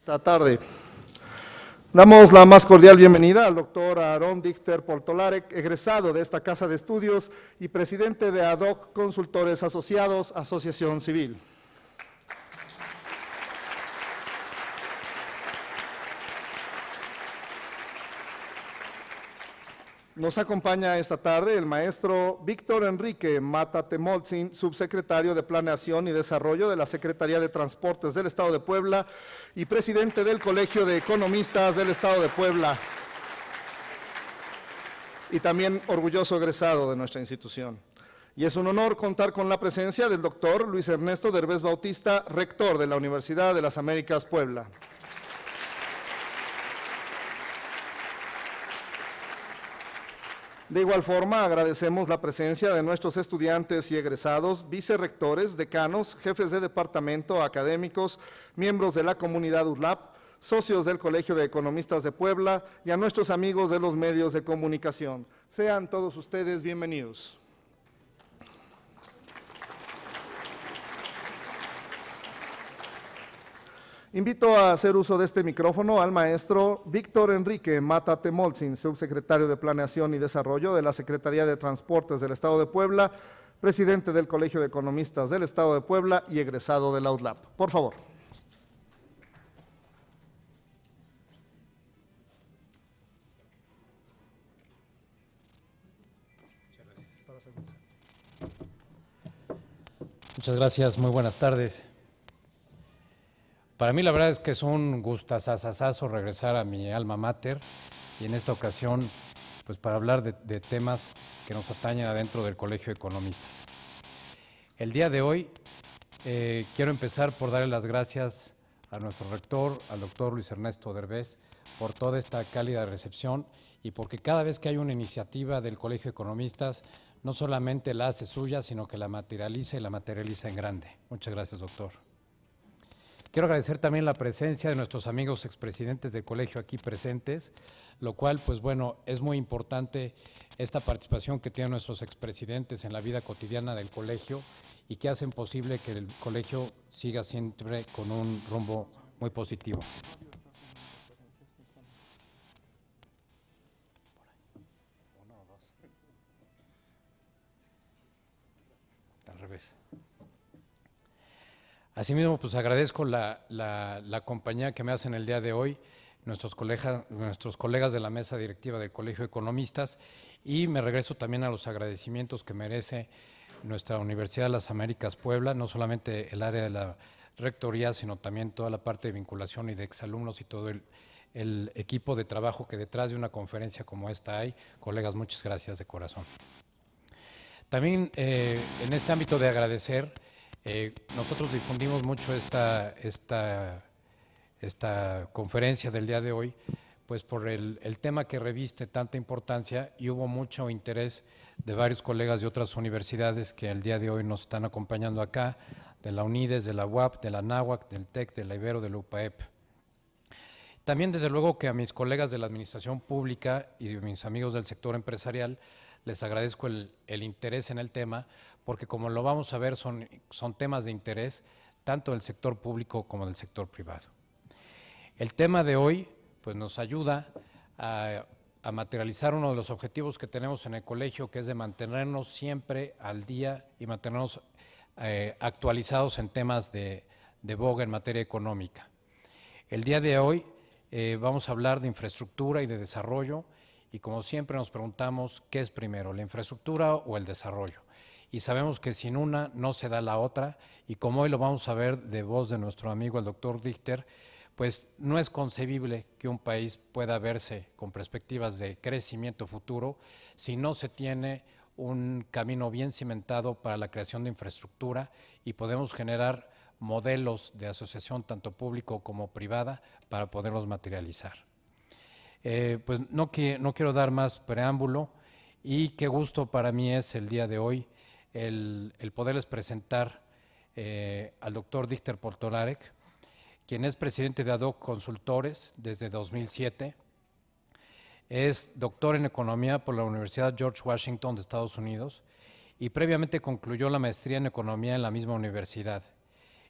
Esta tarde damos la más cordial bienvenida al doctor Aarón Dichter Portolarek, egresado de esta Casa de Estudios y presidente de Ad Hoc Consultores Asociados, Asociación Civil. Nos acompaña esta tarde el maestro Víctor Enrique Mata Temoltzin, subsecretario de Planeación y Desarrollo de la Secretaría de Transportes del Estado de Puebla y presidente del Colegio de Economistas del Estado de Puebla, y también orgulloso egresado de nuestra institución. Y es un honor contar con la presencia del doctor Luis Ernesto Derbez Bautista, rector de la Universidad de las Américas Puebla. De igual forma, agradecemos la presencia de nuestros estudiantes y egresados, vicerrectores, decanos, jefes de departamento, académicos, miembros de la comunidad UDLAP, socios del Colegio de Economistas de Puebla y a nuestros amigos de los medios de comunicación. Sean todos ustedes bienvenidos. Invito a hacer uso de este micrófono al maestro Víctor Enrique Mata Temoltzin, subsecretario de Planeación y Desarrollo de la Secretaría de Transportes del Estado de Puebla, presidente del Colegio de Economistas del Estado de Puebla y egresado de la UDLAP. Por favor. Muchas gracias, muy buenas tardes. Para mí la verdad es que es un gustazazazazo regresar a mi alma mater y en esta ocasión pues para hablar de temas que nos atañen adentro del Colegio de Economistas. El día de hoy quiero empezar por darle las gracias a nuestro rector, al doctor Luis Ernesto Derbez, por toda esta cálida recepción y porque cada vez que hay una iniciativa del Colegio de Economistas no solamente la hace suya, sino que la materializa y la materializa en grande. Muchas gracias, doctor. Quiero agradecer también la presencia de nuestros amigos expresidentes del colegio aquí presentes, lo cual, pues bueno, es muy importante esta participación que tienen nuestros expresidentes en la vida cotidiana del colegio y que hacen posible que el colegio siga siempre con un rumbo muy positivo. Al revés. Asimismo, pues agradezco la compañía que me hacen el día de hoy, nuestros colegas de la mesa directiva del Colegio de Economistas, y me regreso también a los agradecimientos que merece nuestra Universidad de las Américas Puebla, no solamente el área de la rectoría, sino también toda la parte de vinculación y de exalumnos y todo el equipo de trabajo que detrás de una conferencia como esta hay. Colegas, muchas gracias de corazón. También en este ámbito de agradecer, nosotros difundimos mucho esta conferencia del día de hoy, pues por el tema que reviste tanta importancia y hubo mucho interés de varios colegas de otras universidades que el día de hoy nos están acompañando acá, de la UNIDES, de la UAP, de la NAHUAC, del TEC, de la Ibero, de la UPAEP. También desde luego que a mis colegas de la administración pública y de mis amigos del sector empresarial les agradezco el interés en el tema, porque como lo vamos a ver son temas de interés tanto del sector público como del sector privado. El tema de hoy pues nos ayuda a materializar uno de los objetivos que tenemos en el colegio, que es de mantenernos siempre al día y mantenernos actualizados en temas de boga en materia económica. El día de hoy vamos a hablar de infraestructura y de desarrollo, y como siempre nos preguntamos, ¿qué es primero, la infraestructura o el desarrollo? Y sabemos que sin una no se da la otra, y como hoy lo vamos a ver de voz de nuestro amigo el doctor Dichter, pues no es concebible que un país pueda verse con perspectivas de crecimiento futuro si no se tiene un camino bien cimentado para la creación de infraestructura y podemos generar modelos de asociación tanto público como privada para poderlos materializar. Pues no quiero dar más preámbulo y qué gusto para mí es el día de hoy el poderles presentar al doctor Dichter Portolarek, quien es presidente de Ad Hoc Consultores desde 2007, es doctor en Economía por la Universidad George Washington de Estados Unidos y previamente concluyó la maestría en Economía en la misma universidad.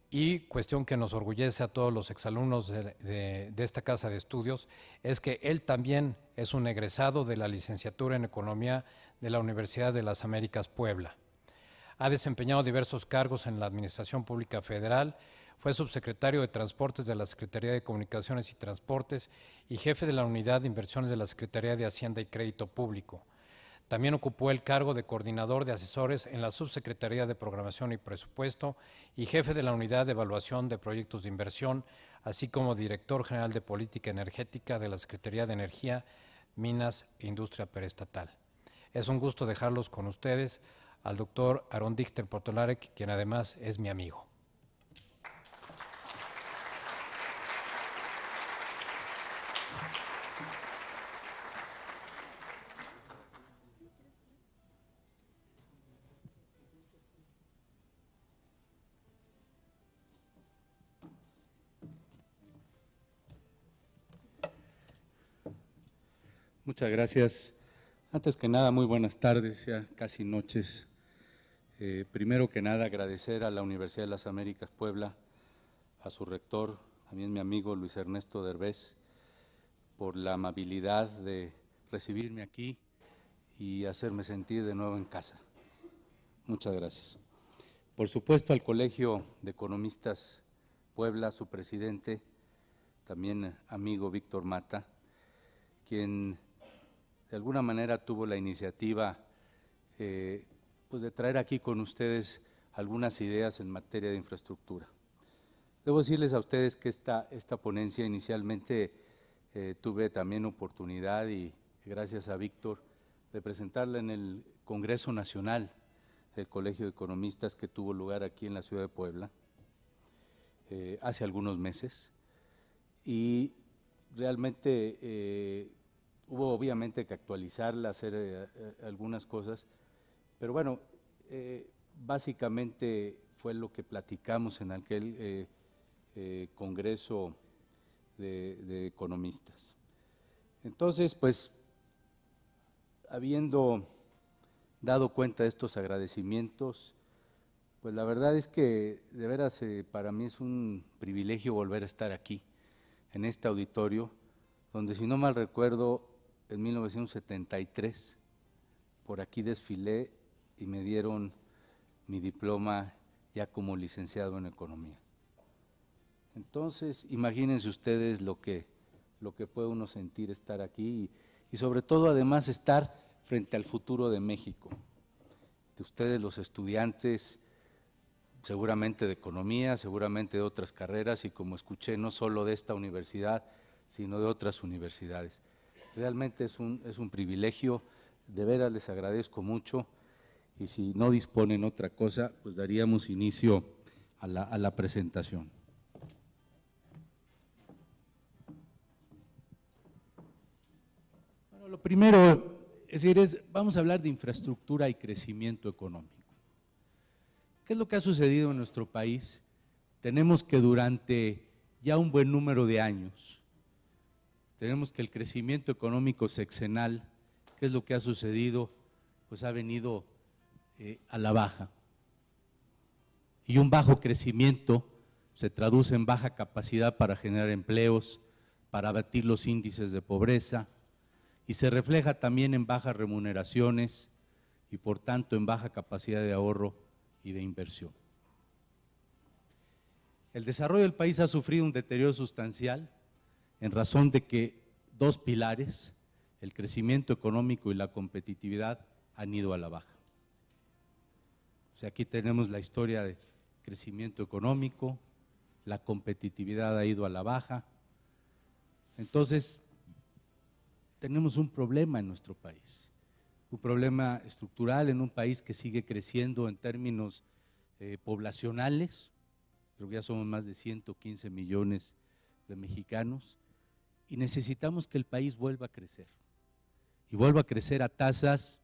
Y cuestión que nos orgullece a todos los exalumnos de esta casa de estudios es que él también es un egresado de la licenciatura en Economía de la Universidad de las Américas Puebla. Ha desempeñado diversos cargos en la Administración Pública Federal, fue subsecretario de Transportes de la Secretaría de Comunicaciones y Transportes y jefe de la Unidad de Inversiones de la Secretaría de Hacienda y Crédito Público. También ocupó el cargo de coordinador de asesores en la Subsecretaría de Programación y Presupuesto y jefe de la Unidad de Evaluación de Proyectos de Inversión, así como director general de Política Energética de la Secretaría de Energía, Minas e Industria Perestatal. Es un gusto dejarlos con ustedes al doctor Aarón Dichter Portolarek, quien además es mi amigo. Muchas gracias. Antes que nada, muy buenas tardes, ya casi noches. Primero que nada, agradecer a la Universidad de las Américas Puebla, a su rector, también mi amigo Luis Ernesto Derbez, por la amabilidad de recibirme aquí y hacerme sentir de nuevo en casa. Muchas gracias. Por supuesto, al Colegio de Economistas Puebla, su presidente, también amigo Víctor Mata, quien de alguna manera tuvo la iniciativa pues de traer aquí con ustedes algunas ideas en materia de infraestructura. Debo decirles a ustedes que esta ponencia inicialmente tuve también oportunidad y gracias a Víctor de presentarla en el Congreso Nacional del Colegio de Economistas que tuvo lugar aquí en la ciudad de Puebla hace algunos meses y realmente hubo obviamente que actualizarla, hacer algunas cosas, pero bueno, básicamente fue lo que platicamos en aquel Congreso de Economistas. Entonces, pues, habiendo dado cuenta de estos agradecimientos, pues la verdad es que de veras para mí es un privilegio volver a estar aquí, en este auditorio, donde si no mal recuerdo, en 1973, por aquí desfilé y me dieron mi diploma ya como licenciado en Economía. Entonces, imagínense ustedes lo que puede uno sentir estar aquí y sobre todo además estar frente al futuro de México, de ustedes los estudiantes, seguramente de Economía, seguramente de otras carreras y como escuché, no solo de esta universidad, sino de otras universidades. Realmente es un privilegio, de veras les agradezco mucho y si no disponen otra cosa, pues daríamos inicio a la presentación. Bueno, lo primero vamos a hablar de infraestructura y crecimiento económico. ¿Qué es lo que ha sucedido en nuestro país? Tenemos que durante ya un buen número de años, tenemos que el crecimiento económico sexenal, ¿qué es lo que ha sucedido? Pues ha venido a la baja. Y un bajo crecimiento se traduce en baja capacidad para generar empleos, para abatir los índices de pobreza y se refleja también en bajas remuneraciones y por tanto en baja capacidad de ahorro y de inversión. El desarrollo del país ha sufrido un deterioro sustancial en razón de que dos pilares, el crecimiento económico y la competitividad, han ido a la baja. O sea, aquí tenemos la historia de crecimiento económico, la competitividad ha ido a la baja. Entonces, tenemos un problema en nuestro país, un problema estructural en un país que sigue creciendo en términos poblacionales, creo que ya somos más de 115 millones de mexicanos, y necesitamos que el país vuelva a crecer, y vuelva a crecer a tasas,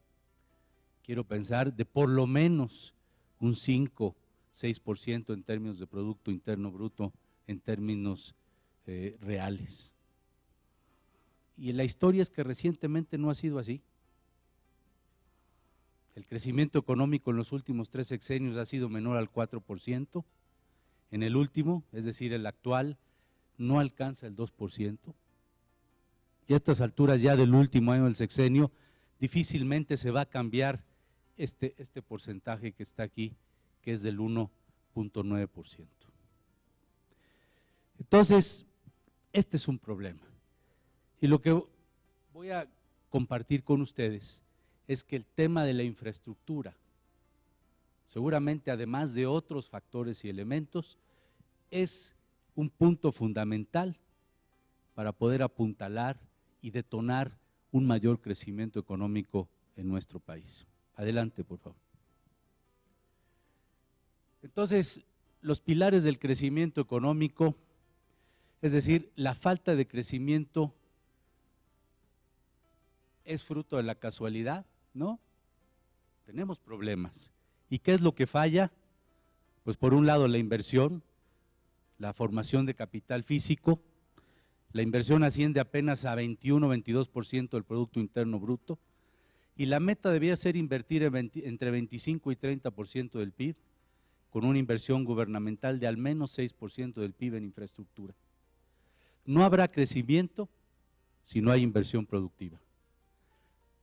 quiero pensar, de por lo menos un 5-6% en términos de Producto Interno Bruto, en términos reales. Y la historia es que recientemente no ha sido así. El crecimiento económico en los últimos 3 sexenios ha sido menor al 4%, En el último, es decir, el actual, no alcanza el 2%. Y a estas alturas ya del último año del sexenio, difícilmente se va a cambiar este porcentaje que está aquí, que es del 1.9%. Entonces, este es un problema. Y lo que voy a compartir con ustedes es que el tema de la infraestructura, seguramente además de otros factores y elementos, es un punto fundamental para poder apuntalar y detonar un mayor crecimiento económico en nuestro país. Adelante, por favor. Entonces, los pilares del crecimiento económico, es decir, la falta de crecimiento es fruto de la casualidad, ¿no? Tenemos problemas. ¿Y qué es lo que falla? Pues por un lado la inversión, la formación de capital físico. La inversión asciende apenas a 21-22% del Producto Interno Bruto y la meta debía ser invertir entre 25 y 30% del PIB, con una inversión gubernamental de al menos 6% del PIB en infraestructura. No habrá crecimiento si no hay inversión productiva.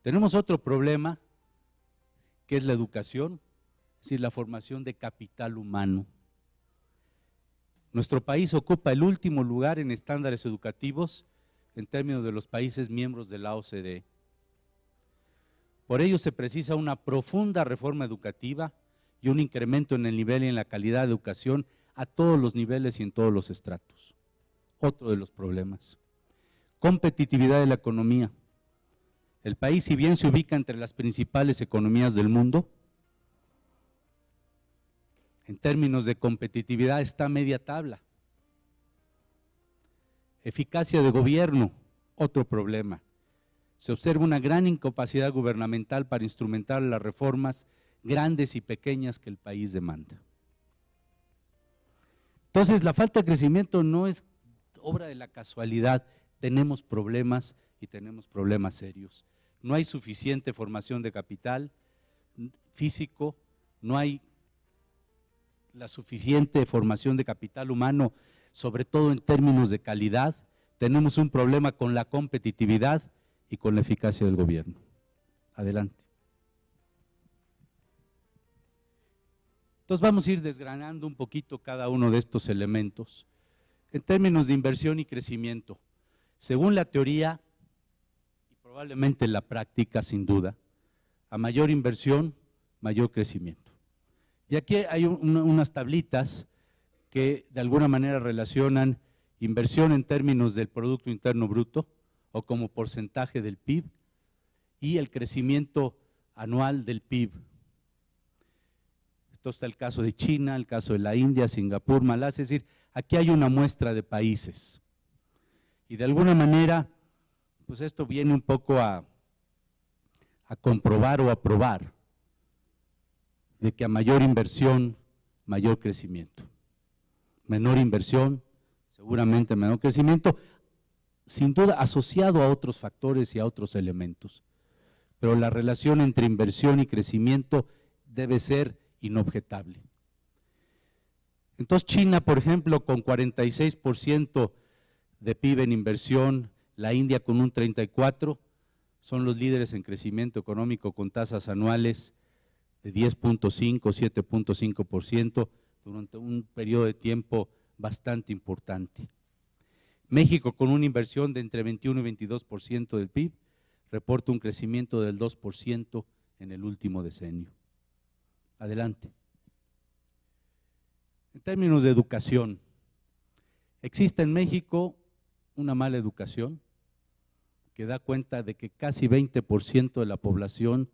Tenemos otro problema, que es la educación, es decir, la formación de capital humano. Nuestro país ocupa el último lugar en estándares educativos en términos de los países miembros de la OCDE. Por ello se precisa una profunda reforma educativa y un incremento en el nivel y en la calidad de educación a todos los niveles y en todos los estratos. Otro de los problemas. Competitividad de la economía. El país, si bien se ubica entre las principales economías del mundo, en términos de competitividad está a media tabla. Eficacia de gobierno, otro problema. Se observa una gran incapacidad gubernamental para instrumentar las reformas grandes y pequeñas que el país demanda. Entonces, la falta de crecimiento no es obra de la casualidad, tenemos problemas y tenemos problemas serios. No hay suficiente formación de capital físico, no hay la suficiente formación de capital humano, sobre todo en términos de calidad. Tenemos un problema con la competitividad y con la eficacia del gobierno. Adelante. Entonces vamos a ir desgranando un poquito cada uno de estos elementos. En términos de inversión y crecimiento, según la teoría y probablemente la práctica sin duda, a mayor inversión, mayor crecimiento. Y aquí hay unas tablitas que de alguna manera relacionan inversión en términos del Producto Interno Bruto o como porcentaje del PIB y el crecimiento anual del PIB. Esto está el caso de China, el caso de la India, Singapur, Malasia, es decir, aquí hay una muestra de países. Y de alguna manera, pues esto viene un poco a comprobar o a probar de que a mayor inversión, mayor crecimiento. Menor inversión, seguramente menor crecimiento, sin duda asociado a otros factores y a otros elementos. Pero la relación entre inversión y crecimiento debe ser inobjetable. Entonces China, por ejemplo, con 46% de PIB en inversión, la India con un 34%, son los líderes en crecimiento económico con tasas anuales de 10.5, 7.5% durante un periodo de tiempo bastante importante. México, con una inversión de entre 21 y 22% del PIB, reporta un crecimiento del 2% en el último decenio. Adelante. En términos de educación, existe en México una mala educación que da cuenta de que casi 20% de la población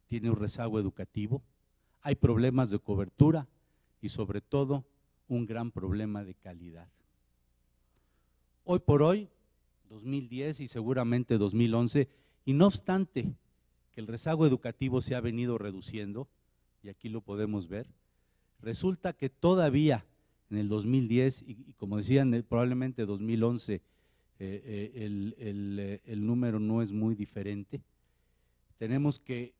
tiene un rezago educativo, hay problemas de cobertura y sobre todo un gran problema de calidad. Hoy por hoy, 2010 y seguramente 2011, y no obstante que el rezago educativo se ha venido reduciendo, y aquí lo podemos ver, resulta que todavía en el 2010 y como decían probablemente 2011 el número no es muy diferente, tenemos que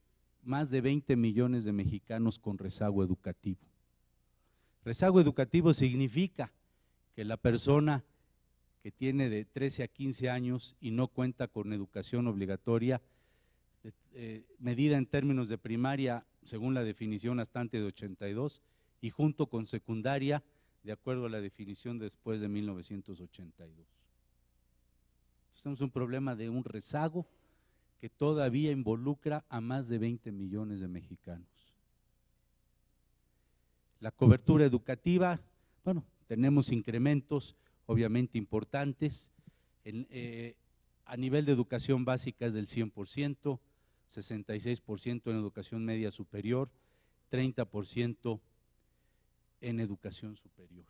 más de 20 millones de mexicanos con rezago educativo. Rezago educativo significa que la persona que tiene de 13 a 15 años y no cuenta con educación obligatoria, medida en términos de primaria, según la definición hasta antes de 82, y junto con secundaria, de acuerdo a la definición después de 1982. Tenemos un problema de un rezago que todavía involucra a más de 20 millones de mexicanos. La cobertura educativa, bueno, tenemos incrementos obviamente importantes, a nivel de educación básica es del 100%, 66% en educación media superior, 30% en educación superior.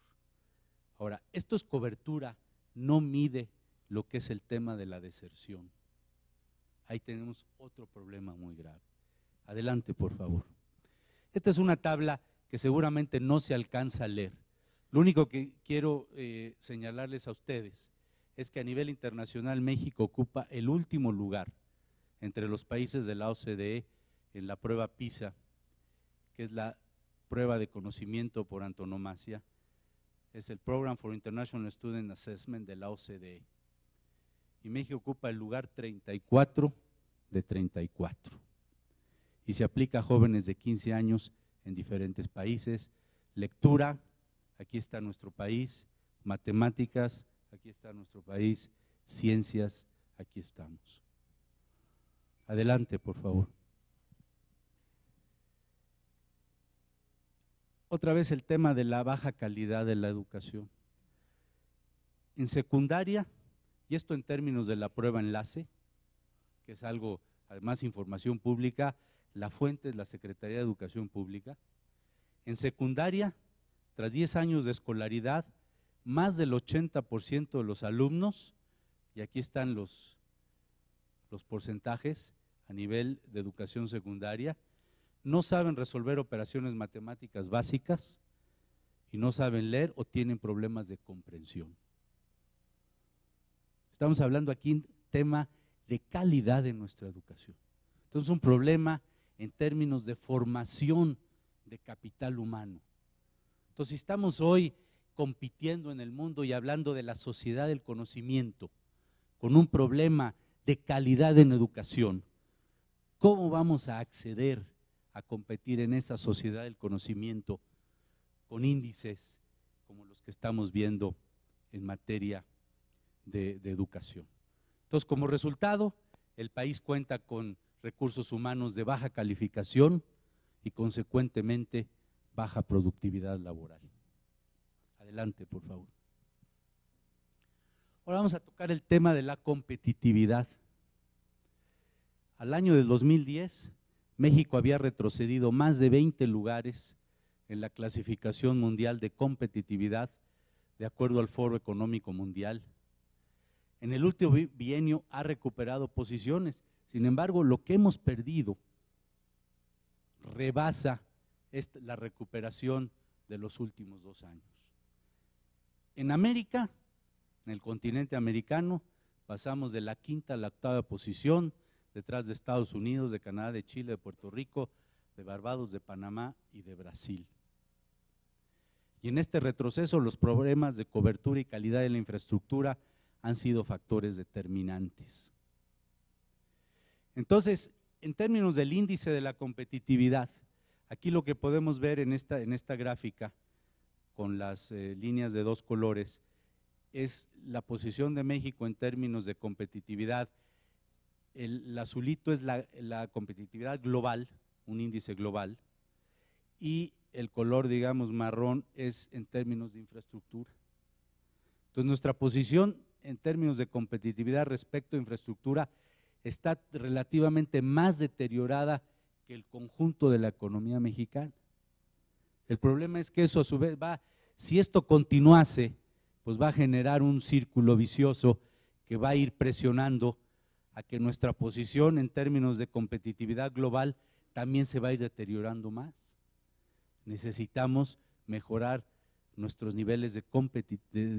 Ahora, esto es cobertura, no mide lo que es el tema de la deserción. Ahí tenemos otro problema muy grave. Adelante, por favor. Esta es una tabla que seguramente no se alcanza a leer. Lo único que quiero señalarles a ustedes es que a nivel internacional México ocupa el último lugar entre los países de la OCDE en la prueba PISA, que es la prueba de conocimiento por antonomasia, es el Program for International Student Assessment de la OCDE. Y México ocupa el lugar 34 de 34. Y se aplica a jóvenes de 15 años en diferentes países. Lectura, aquí está nuestro país. Matemáticas, aquí está nuestro país. Ciencias, aquí estamos. Adelante, por favor. Otra vez el tema de la baja calidad de la educación. En secundaria, y esto en términos de la prueba enlace, que es algo, además información pública, la fuente es la Secretaría de Educación Pública. En secundaria, tras 10 años de escolaridad, más del 80% de los alumnos, y aquí están los porcentajes a nivel de educación secundaria, no saben resolver operaciones matemáticas básicas y no saben leer o tienen problemas de comprensión. Estamos hablando aquí en tema de calidad de nuestra educación. Entonces, un problema en términos de formación de capital humano. Entonces, si estamos hoy compitiendo en el mundo y hablando de la sociedad del conocimiento con un problema de calidad en educación, ¿cómo vamos a acceder a competir en esa sociedad del conocimiento con índices como los que estamos viendo en materia de educación? Entonces, como resultado, el país cuenta con recursos humanos de baja calificación y consecuentemente baja productividad laboral. Adelante, por favor. Ahora vamos a tocar el tema de la competitividad. Al año del 2010, México había retrocedido más de 20 lugares en la clasificación mundial de competitividad, de acuerdo al Foro Económico Mundial. En el último bienio ha recuperado posiciones, sin embargo, lo que hemos perdido rebasa la recuperación de los últimos 2 años. En América, en el continente americano, pasamos de la 5ª a la 8ª posición, detrás de Estados Unidos, de Canadá, de Chile, de Puerto Rico, de Barbados, de Panamá y de Brasil. Y en este retroceso los problemas de cobertura y calidad de la infraestructura han sido factores determinantes. Entonces, en términos del índice de la competitividad, aquí lo que podemos ver en esta gráfica, con las líneas de 2 colores, es la posición de México en términos de competitividad. El azulito es la competitividad global, un índice global, y el color, digamos, marrón es en términos de infraestructura. Entonces, nuestra posición en términos de competitividad respecto a infraestructura está relativamente más deteriorada que el conjunto de la economía mexicana. El problema es que eso a su vez si esto continuase, pues va a generar un círculo vicioso que va a ir presionando a que nuestra posición en términos de competitividad global también se va a ir deteriorando más. Necesitamos mejorar nuestros niveles de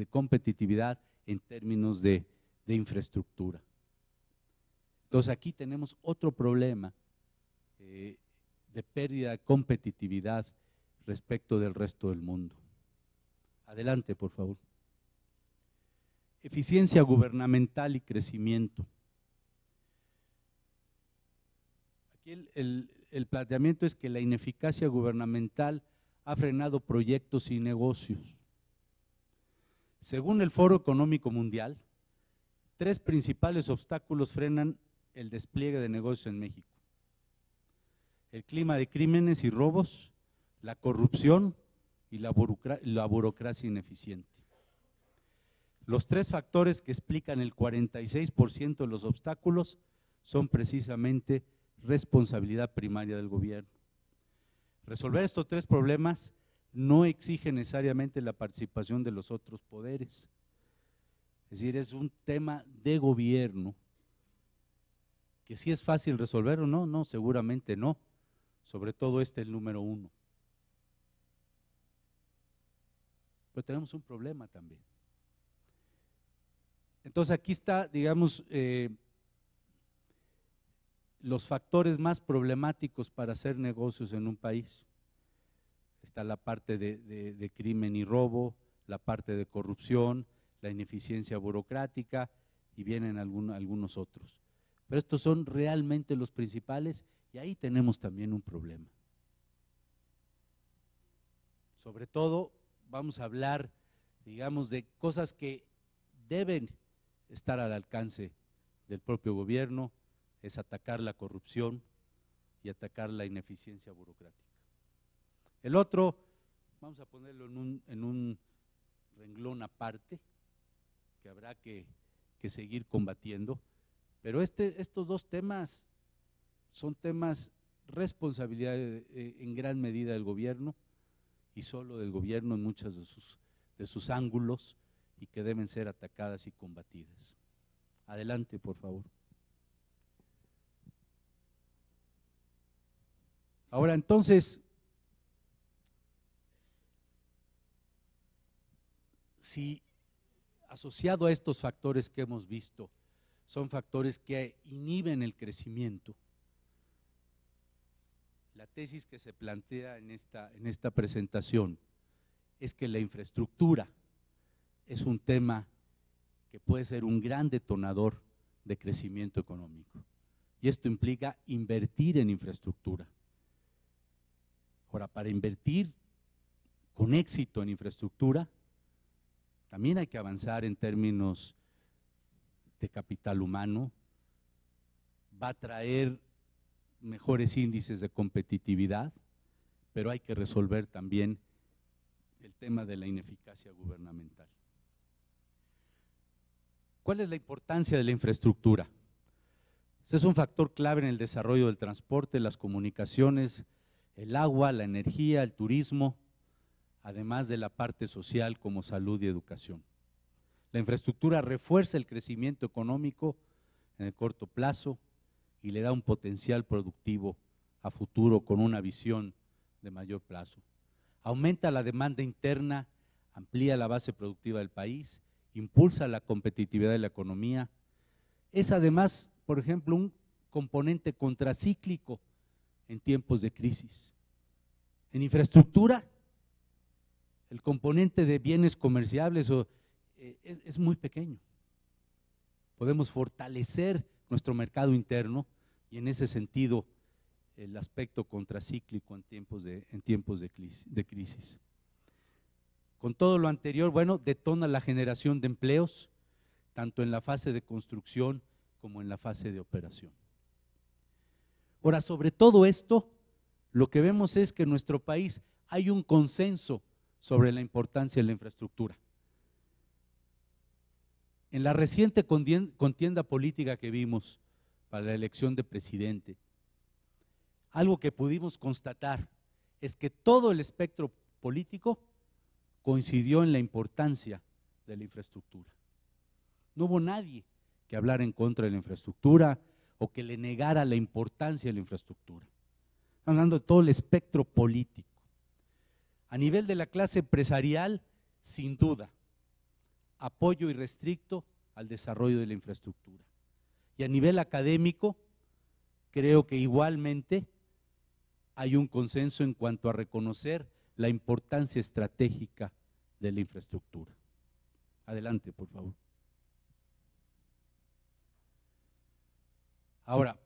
competitividad en términos de infraestructura. Entonces aquí tenemos otro problema de pérdida de competitividad respecto del resto del mundo. Adelante, por favor. Eficiencia gubernamental y crecimiento. Aquí el planteamiento es que la ineficacia gubernamental ha frenado proyectos y negocios. Según el Foro Económico Mundial, 3 principales obstáculos frenan el despliegue de negocios en México: el clima de crímenes y robos, la corrupción y la burocracia ineficiente. Los 3 factores que explican el 46% de los obstáculos son precisamente responsabilidad primaria del gobierno. Resolver estos 3 problemas no exige necesariamente la participación de los otros poderes. Es decir, es un tema de gobierno. ¿Que sí es fácil resolver o no? No, seguramente no. Sobre todo el número 1. Pero tenemos un problema también. Entonces aquí está, digamos, los factores más problemáticos para hacer negocios en un país. Está la parte de crimen y robo, la parte de corrupción, la ineficiencia burocrática y vienen algunos otros. Pero estos son realmente los principales y ahí tenemos también un problema. Sobre todo vamos a hablar, digamos, de cosas que deben estar al alcance del propio gobierno, es atacar la corrupción y atacar la ineficiencia burocrática. El otro, vamos a ponerlo en un renglón aparte, que habrá que seguir combatiendo, pero estos 2 temas son temas responsabilidad en gran medida del gobierno y solo del gobierno en muchos de sus ángulos y que deben ser atacadas y combatidas. Adelante, por favor. Ahora, entonces, si asociado a estos factores que hemos visto, son factores que inhiben el crecimiento, la tesis que se plantea en esta presentación es que la infraestructura es un tema que puede ser un gran detonador de crecimiento económico. Y esto implica invertir en infraestructura. Ahora, para invertir con éxito en infraestructura, también hay que avanzar en términos de capital humano, va a traer mejores índices de competitividad, pero hay que resolver también el tema de la ineficacia gubernamental. ¿Cuál es la importancia de la infraestructura? Es un factor clave en el desarrollo del transporte, las comunicaciones, el agua, la energía, el turismo, además de la parte social como salud y educación. La infraestructura refuerza el crecimiento económico en el corto plazo y le da un potencial productivo a futuro con una visión de mayor plazo. Aumenta la demanda interna, amplía la base productiva del país, impulsa la competitividad de la economía. Es además, por ejemplo, un componente contracíclico en tiempos de crisis. En infraestructura, el componente de bienes comerciables es muy pequeño. Podemos fortalecer nuestro mercado interno y en ese sentido el aspecto contracíclico en tiempos de crisis. Con todo lo anterior, bueno, detona la generación de empleos, tanto en la fase de construcción como en la fase de operación. Ahora, sobre todo esto, lo que vemos es que en nuestro país hay un consenso sobre la importancia de la infraestructura. En la reciente contienda política que vimos para la elección de presidente, algo que pudimos constatar es que todo el espectro político coincidió en la importancia de la infraestructura. No hubo nadie que hablara en contra de la infraestructura o que le negara la importancia de la infraestructura. Estamos hablando de todo el espectro político. A nivel de la clase empresarial, sin duda, apoyo irrestricto al desarrollo de la infraestructura. Y a nivel académico, creo que igualmente hay un consenso en cuanto a reconocer la importancia estratégica de la infraestructura. Adelante, por favor. Ahora,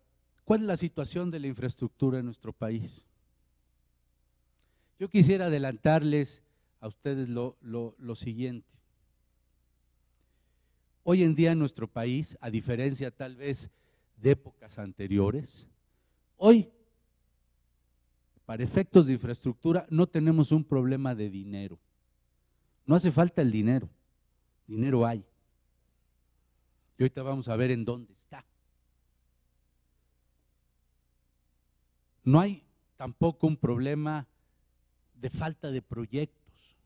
¿cuál es la situación de la infraestructura en nuestro país? Yo quisiera adelantarles a ustedes lo siguiente. Hoy en día en nuestro país, a diferencia tal vez de épocas anteriores, hoy, para efectos de infraestructura, no tenemos un problema de dinero. No hace falta el dinero, dinero hay. Y ahorita vamos a ver en dónde está. No hay tampoco un problema de falta de proyectos.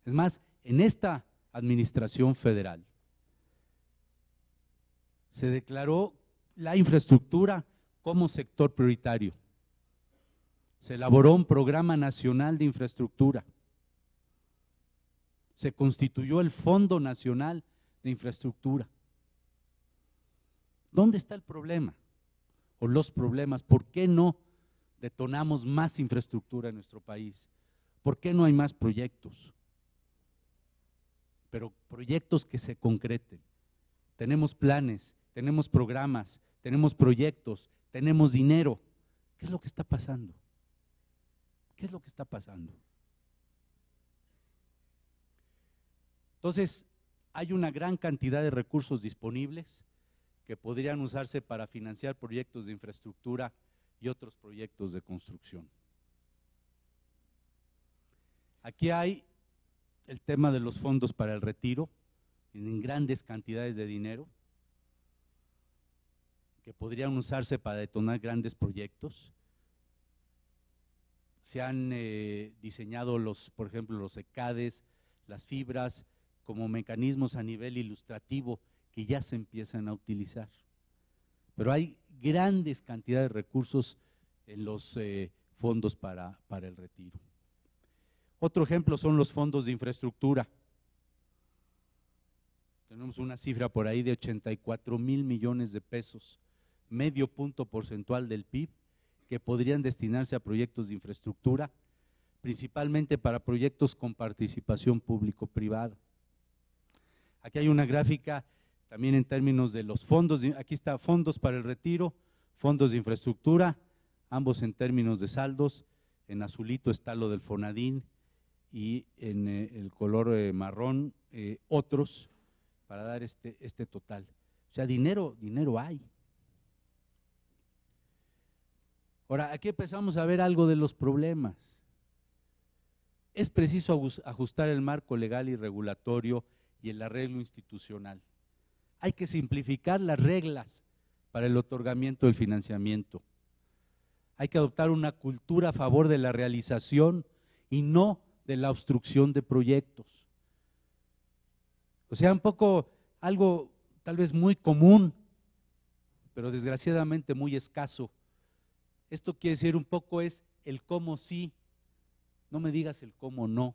Es más, en esta administración federal se declaró la infraestructura como sector prioritario. Se elaboró un programa nacional de infraestructura. Se constituyó el Fondo Nacional de Infraestructura. ¿Dónde está el problema? O los problemas, ¿por qué no detonamos más infraestructura en nuestro país? ¿Por qué no hay más proyectos? Pero proyectos que se concreten. Tenemos planes, tenemos programas, tenemos proyectos, tenemos dinero. ¿Qué es lo que está pasando? ¿Qué es lo que está pasando? Entonces, hay una gran cantidad de recursos disponibles que podrían usarse para financiar proyectos de infraestructura y otros proyectos de construcción. Aquí hay el tema de los fondos para el retiro, en grandes cantidades de dinero, que podrían usarse para detonar grandes proyectos. Se han diseñado por ejemplo, los ECADES, las fibras, como mecanismos a nivel ilustrativo que ya se empiezan a utilizar. Pero hay grandes cantidades de recursos en los fondos para el retiro. Otro ejemplo son los fondos de infraestructura. Tenemos una cifra por ahí de 84,000 millones de pesos, medio punto porcentual del PIB, que podrían destinarse a proyectos de infraestructura, principalmente para proyectos con participación público-privada. Aquí hay una gráfica también en términos de los fondos, aquí está fondos para el retiro, fondos de infraestructura, ambos en términos de saldos. En azulito está lo del Fonadín y en el color marrón otros, para dar este total. O sea, dinero hay. Ahora, aquí empezamos a ver algo de los problemas. Es preciso ajustar el marco legal y regulatorio y el arreglo institucional. Hay que simplificar las reglas para el otorgamiento del financiamiento. Hay que adoptar una cultura a favor de la realización y no de la obstrucción de proyectos. O sea, un poco algo tal vez muy común, pero desgraciadamente muy escaso. Esto quiere decir un poco es el cómo sí, no me digas el cómo no.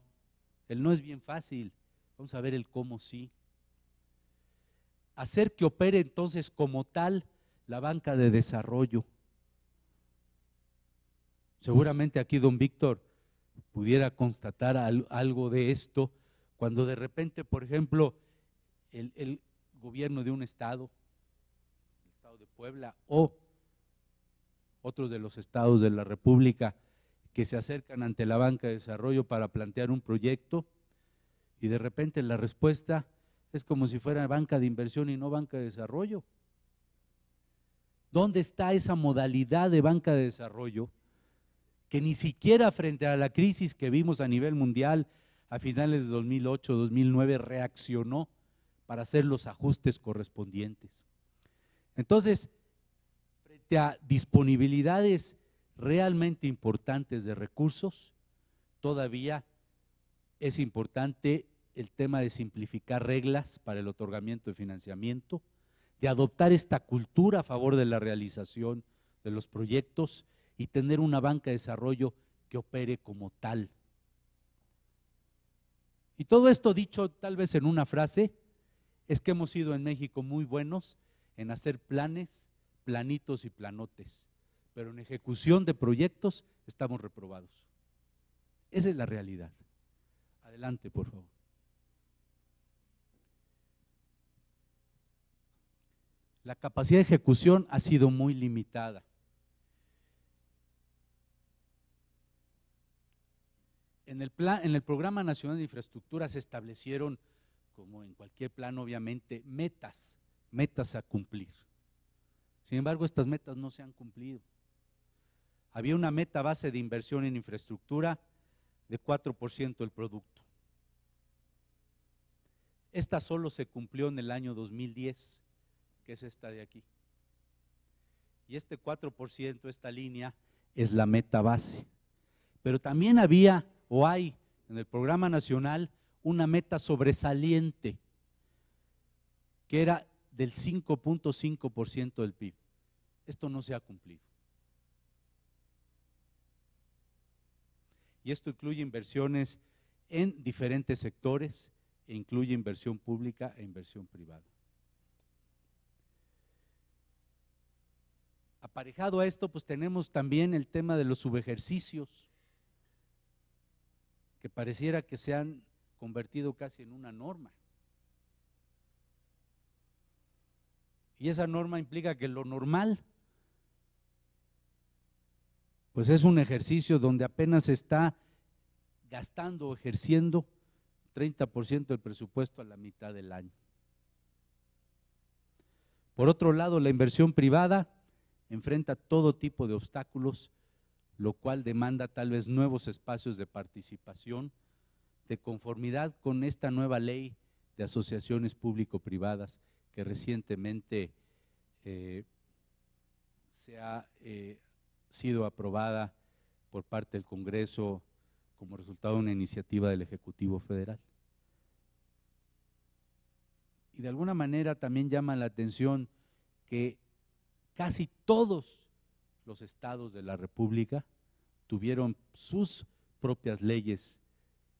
El no es bien fácil, vamos a ver el cómo sí. Hacer que opere entonces como tal la banca de desarrollo. Seguramente aquí don Víctor pudiera constatar algo de esto, cuando de repente, por ejemplo, el gobierno de un estado, el estado de Puebla o otros de los estados de la República, que se acercan ante la banca de desarrollo para plantear un proyecto y de repente la respuesta es como si fuera banca de inversión y no banca de desarrollo. ¿Dónde está esa modalidad de banca de desarrollo que ni siquiera frente a la crisis que vimos a nivel mundial a finales de 2008, 2009 reaccionó para hacer los ajustes correspondientes? Entonces, frente a disponibilidades realmente importantes de recursos, todavía es importante el tema de simplificar reglas para el otorgamiento de financiamiento, de adoptar esta cultura a favor de la realización de los proyectos y tener una banca de desarrollo que opere como tal. Y todo esto dicho tal vez en una frase, es que hemos sido en México muy buenos en hacer planes, planitos y planotes, pero en ejecución de proyectos estamos reprobados. Esa es la realidad. Adelante, por favor. La capacidad de ejecución ha sido muy limitada. En el Programa Nacional de Infraestructura se establecieron, como en cualquier plan obviamente, metas a cumplir. Sin embargo, estas metas no se han cumplido. Había una meta base de inversión en infraestructura de 4% del producto. Esta solo se cumplió en el año 2010, que es esta de aquí. Y este 4%, esta línea, es la meta base. Pero también había o hay en el Programa Nacional una meta sobresaliente, que era del 5.5% del PIB. Esto no se ha cumplido. Y esto incluye inversiones en diferentes sectores e incluye inversión pública e inversión privada. Aparejado a esto, pues tenemos también el tema de los subejercicios, que pareciera que se han convertido casi en una norma. Y esa norma implica que lo normal, pues es un ejercicio donde apenas se está gastando o ejerciendo 30% del presupuesto a la mitad del año. Por otro lado, la inversión privada enfrenta todo tipo de obstáculos, lo cual demanda tal vez nuevos espacios de participación, de conformidad con esta nueva ley de asociaciones público-privadas que recientemente se ha sido aprobada por parte del Congreso como resultado de una iniciativa del Ejecutivo Federal. Y de alguna manera también llama la atención que casi todos los estados de la República tuvieron sus propias leyes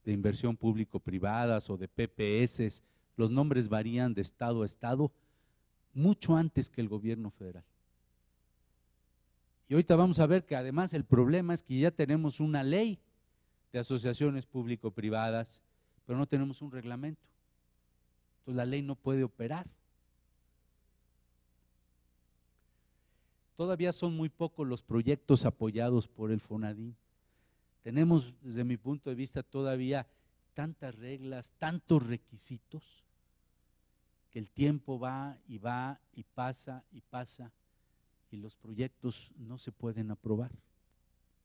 de inversión público-privadas o de PPS, los nombres varían de estado a estado, mucho antes que el gobierno federal. Y ahorita vamos a ver que además el problema es que ya tenemos una ley de asociaciones público-privadas, pero no tenemos un reglamento. Entonces la ley no puede operar. Todavía son muy pocos los proyectos apoyados por el FONADIN. Tenemos, desde mi punto de vista, todavía tantas reglas, tantos requisitos, que el tiempo va y pasa y los proyectos no se pueden aprobar.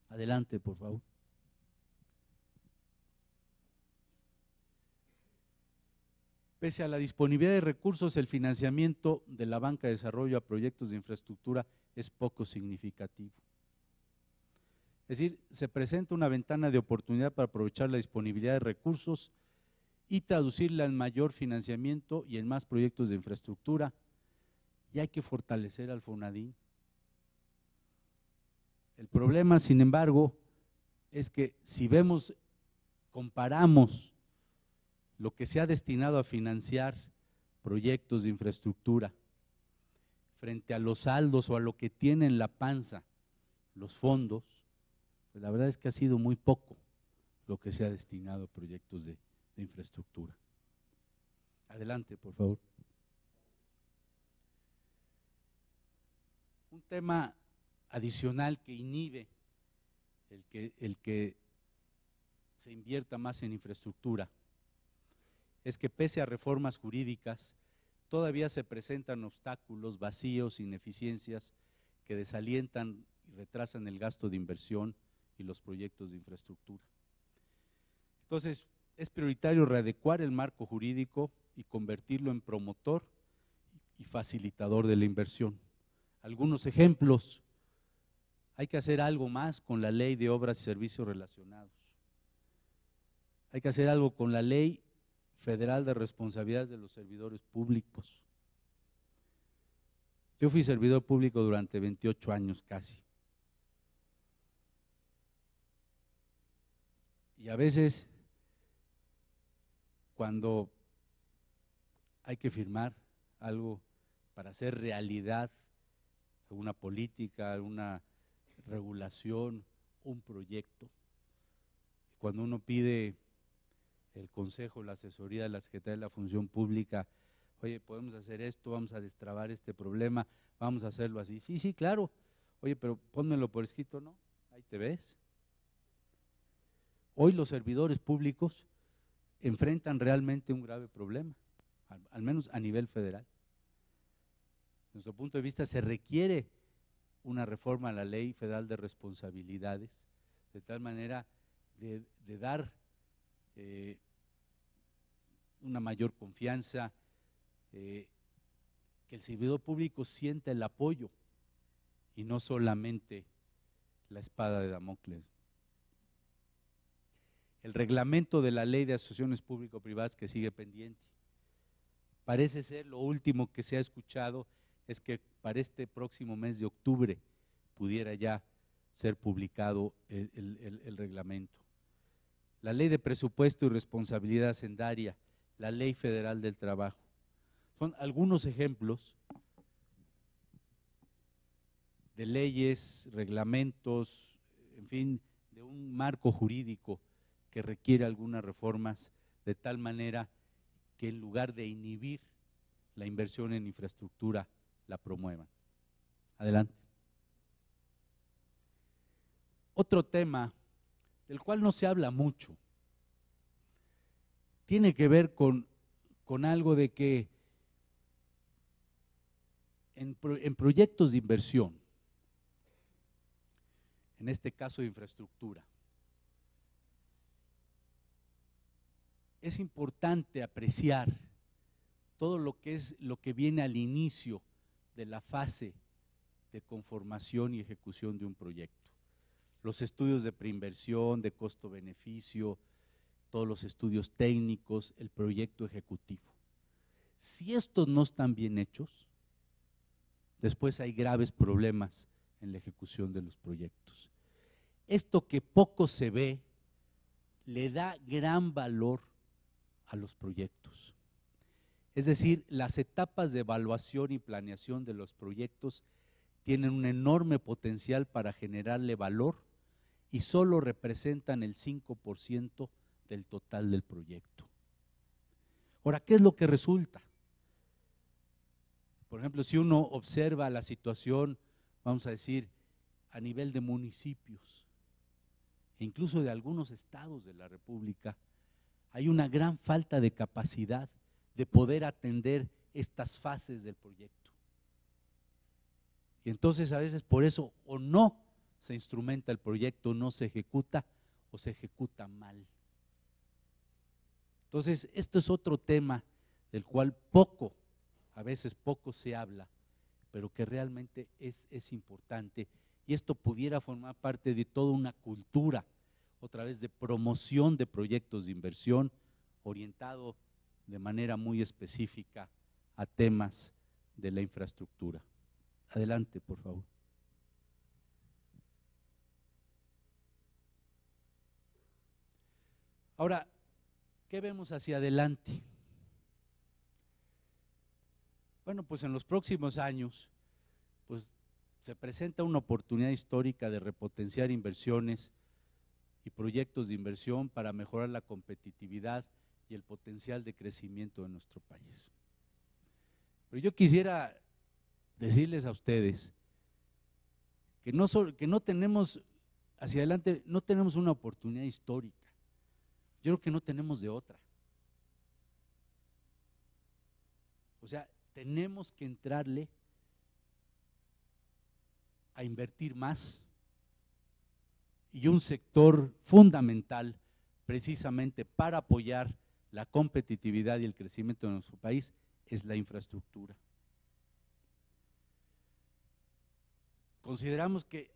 Adelante, por favor. Pese a la disponibilidad de recursos, el financiamiento de la banca de desarrollo a proyectos de infraestructura es poco significativo. Es decir, se presenta una ventana de oportunidad para aprovechar la disponibilidad de recursos y traducirla en mayor financiamiento y en más proyectos de infraestructura, y hay que fortalecer al FONADIN. El problema, sin embargo, es que si comparamos lo que se ha destinado a financiar proyectos de infraestructura frente a los saldos o a lo que tiene en la panza los fondos, pues la verdad es que ha sido muy poco lo que se ha destinado a proyectos de infraestructura. Adelante, por favor. Un tema adicional que inhibe el que se invierta más en infraestructura es que pese a reformas jurídicas, todavía se presentan obstáculos, vacíos, ineficiencias que desalientan y retrasan el gasto de inversión y los proyectos de infraestructura. Entonces, es prioritario readecuar el marco jurídico y convertirlo en promotor y facilitador de la inversión. Algunos ejemplos: hay que hacer algo más con la ley de obras y servicios relacionados. Hay que hacer algo con la ley federal de responsabilidades de los servidores públicos. Yo fui servidor público durante 28 años casi. Y a veces, cuando hay que firmar algo para hacer realidad alguna política, alguna regulación, un proyecto, cuando uno pide el consejo, la asesoría de la Secretaría de la Función Pública, oye, podemos hacer esto, vamos a destrabar este problema, vamos a hacerlo así. Sí, sí, claro. Oye, pero pónmelo por escrito, ¿no? Ahí te ves. Hoy los servidores públicos enfrentan realmente un grave problema, al menos a nivel federal. Desde nuestro punto de vista se requiere una reforma a la Ley Federal de Responsabilidades, de tal manera de dar una mayor confianza, que el servidor público sienta el apoyo y no solamente la espada de Damocles. El reglamento de la Ley de Asociaciones Público-Privadas que sigue pendiente. Parece ser lo último que se ha escuchado es que para este próximo mes de octubre pudiera ya ser publicado el reglamento. La Ley de Presupuesto y Responsabilidad Hacendaria, la Ley Federal del Trabajo. Son algunos ejemplos de leyes, reglamentos, en fin, de un marco jurídico que requiere algunas reformas de tal manera que en lugar de inhibir la inversión en infraestructura, la promuevan. Adelante. Otro tema del cual no se habla mucho, tiene que ver con algo de que en proyectos de inversión, en este caso de infraestructura, es importante apreciar todo lo que viene al inicio de la fase de conformación y ejecución de un proyecto. Los estudios de preinversión, de costo-beneficio, todos los estudios técnicos, el proyecto ejecutivo. Si estos no están bien hechos, después hay graves problemas en la ejecución de los proyectos. Esto que poco se ve, le da gran valor a los proyectos. Es decir, las etapas de evaluación y planeación de los proyectos tienen un enorme potencial para generarle valor y solo representan el 5% del total del proyecto. Ahora, ¿qué es lo que resulta? Por ejemplo, si uno observa la situación, vamos a decir, a nivel de municipios e incluso de algunos estados de la República, hay una gran falta de capacidad de poder atender estas fases del proyecto. Y entonces a veces por eso o no se instrumenta el proyecto, no se ejecuta o se ejecuta mal. Entonces esto es otro tema del cual a veces poco se habla, pero que realmente es importante, y esto pudiera formar parte de toda una cultura, otra vez de promoción de proyectos de inversión, orientado de manera muy específica a temas de la infraestructura. Adelante, por favor. Ahora, ¿qué vemos hacia adelante? Bueno, pues en los próximos años, pues se presenta una oportunidad histórica de repotenciar inversiones y proyectos de inversión para mejorar la competitividad y el potencial de crecimiento de nuestro país. Pero yo quisiera decirles a ustedes que no tenemos hacia adelante, no tenemos una oportunidad histórica. Yo creo que no tenemos de otra. O sea, tenemos que entrarle a invertir más, y un sector fundamental precisamente para apoyar la competitividad y el crecimiento de nuestro país es la infraestructura. Consideramos que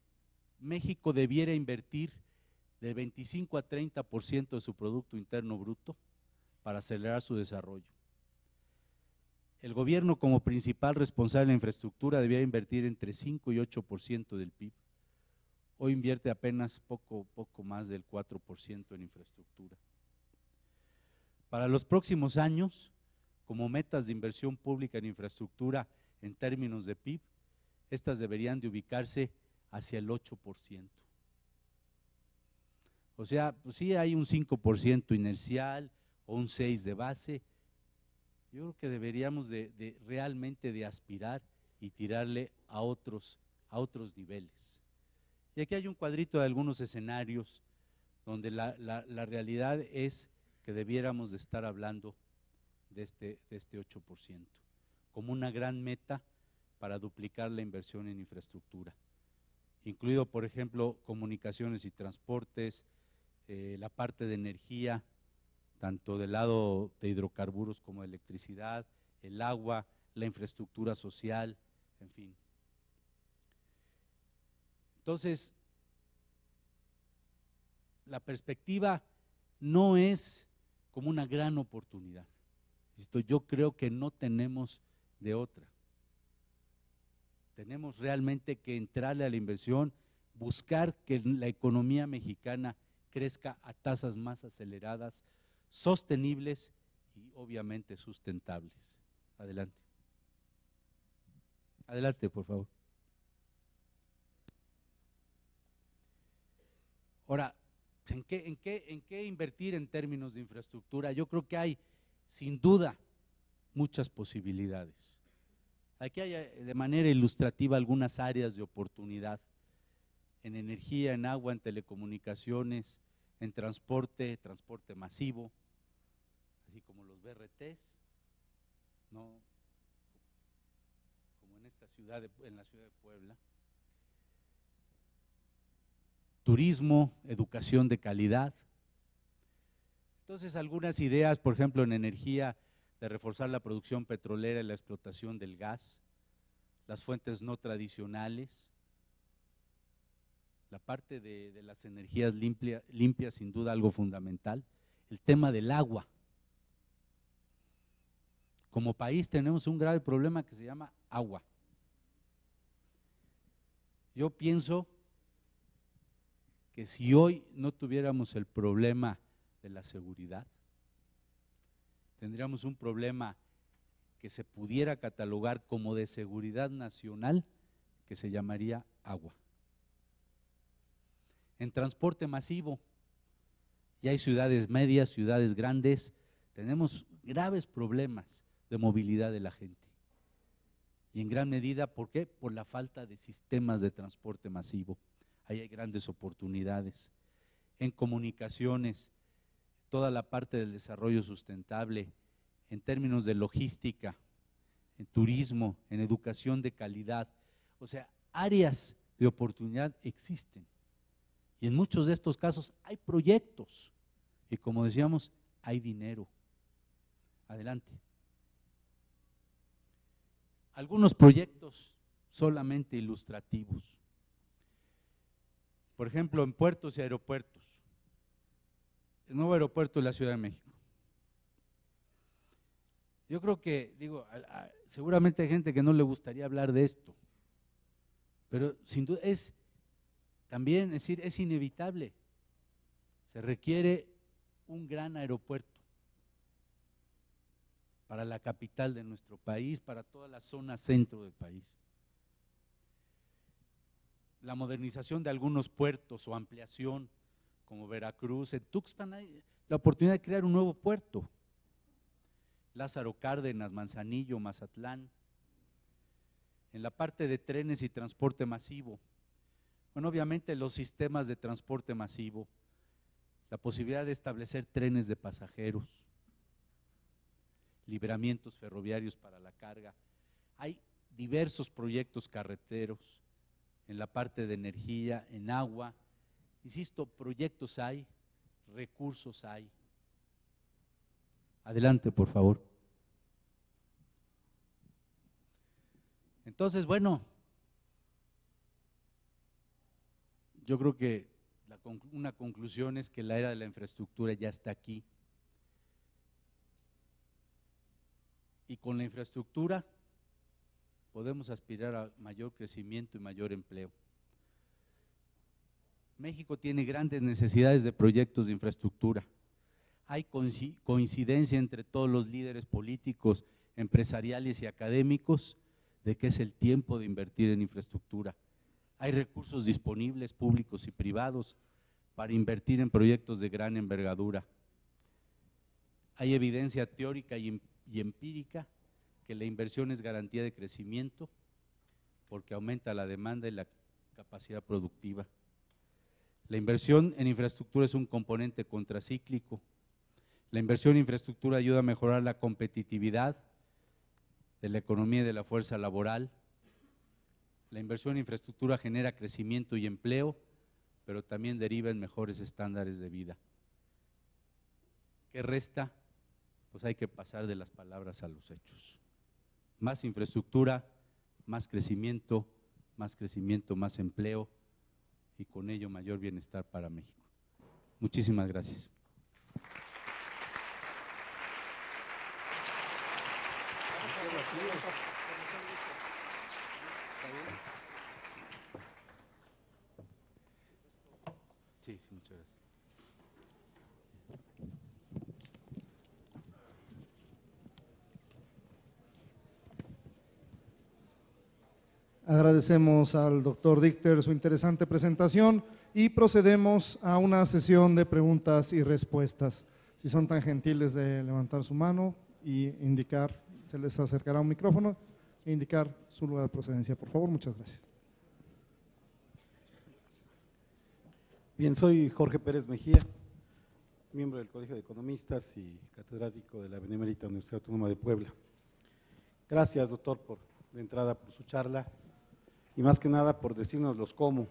México debiera invertir del 25 a 30% de su Producto Interno Bruto para acelerar su desarrollo. El gobierno, como principal responsable de la infraestructura, debiera invertir entre 5 y 8% del PIB. Hoy invierte apenas poco más del 4% en infraestructura. Para los próximos años, como metas de inversión pública en infraestructura en términos de PIB, estas deberían de ubicarse hacia el 8%. O sea, pues sí hay un 5% inercial, o un 6 de base. Yo creo que deberíamos realmente de aspirar y tirarle a otros niveles. Y aquí hay un cuadrito de algunos escenarios donde la realidad es que debiéramos de estar hablando de este 8%, como una gran meta para duplicar la inversión en infraestructura, incluido, por ejemplo, comunicaciones y transportes, la parte de energía, tanto del lado de hidrocarburos como de electricidad, el agua, la infraestructura social, en fin. Entonces, la perspectiva no es como una gran oportunidad. Yo creo que no tenemos de otra. Tenemos realmente que entrarle a la inversión, buscar que la economía mexicana crezca a tasas más aceleradas, sostenibles y obviamente sustentables. Adelante. Adelante, por favor. Ahora, ¿en qué invertir en términos de infraestructura? Yo creo que hay, sin duda, muchas posibilidades. Aquí hay de manera ilustrativa algunas áreas de oportunidad, en energía, en agua, en telecomunicaciones, en transporte masivo, así como los BRTs, ¿no? Como en esta ciudad, en la ciudad de Puebla. Turismo, educación de calidad. Entonces, algunas ideas, por ejemplo, en energía, de reforzar la producción petrolera y la explotación del gas, las fuentes no tradicionales, la parte de las energías limpias, sin duda algo fundamental, el tema del agua. Como país tenemos un grave problema que se llama agua. Yo pienso que si hoy no tuviéramos el problema de la seguridad, tendríamos un problema que se pudiera catalogar como de seguridad nacional, que se llamaría agua. En transporte masivo, ya hay ciudades medias, ciudades grandes, tenemos graves problemas de movilidad de la gente. Y en gran medida, ¿por qué? Por la falta de sistemas de transporte masivo. Ahí hay grandes oportunidades. En comunicaciones, toda la parte del desarrollo sustentable, en términos de logística, en turismo, en educación de calidad. O sea, áreas de oportunidad existen. Y en muchos de estos casos hay proyectos. Y como decíamos, hay dinero. Adelante. Algunos proyectos solamente ilustrativos. Por ejemplo, en puertos y aeropuertos. El nuevo aeropuerto de la Ciudad de México. Yo creo que, seguramente hay gente que no le gustaría hablar de esto, pero sin duda es también, es inevitable. Se requiere un gran aeropuerto para la capital de nuestro país, para toda la zona centro del país. La modernización de algunos puertos o ampliación, como Veracruz. En Tuxpan hay la oportunidad de crear un nuevo puerto. Lázaro Cárdenas, Manzanillo, Mazatlán. En la parte de trenes y transporte masivo, bueno, obviamente los sistemas de transporte masivo, la posibilidad de establecer trenes de pasajeros, libramientos ferroviarios para la carga. Hay diversos proyectos carreteros en la parte de energía, en agua. Insisto, proyectos hay, recursos hay. Adelante, por favor. Entonces, bueno, yo creo que una conclusión es que la era de la infraestructura ya está aquí. Y con la infraestructura podemos aspirar a mayor crecimiento y mayor empleo. México tiene grandes necesidades de proyectos de infraestructura. Hay coincidencia entre todos los líderes políticos, empresariales y académicos de que es el tiempo de invertir en infraestructura. Hay recursos disponibles, públicos y privados, para invertir en proyectos de gran envergadura. Hay evidencia teórica y empírica que la inversión es garantía de crecimiento porque aumenta la demanda y la capacidad productiva. La inversión en infraestructura es un componente contracíclico. La inversión en infraestructura ayuda a mejorar la competitividad de la economía y de la fuerza laboral. La inversión en infraestructura genera crecimiento y empleo, pero también deriva en mejores estándares de vida. ¿Qué resta? Pues hay que pasar de las palabras a los hechos. Más infraestructura, más crecimiento, más empleo y con ello mayor bienestar para México. Muchísimas gracias. Sí, muchas gracias. Agradecemos al doctor Dichter su interesante presentación y procedemos a una sesión de preguntas y respuestas. Si son tan gentiles de levantar su mano y indicar, se les acercará un micrófono e indicar su lugar de procedencia, por favor. Muchas gracias. Bien, soy Jorge Pérez Mejía, miembro del Colegio de Economistas y catedrático de la Benemérita Universidad Autónoma de Puebla. Gracias, doctor, de entrada por su charla y más que nada por decirnos los cómo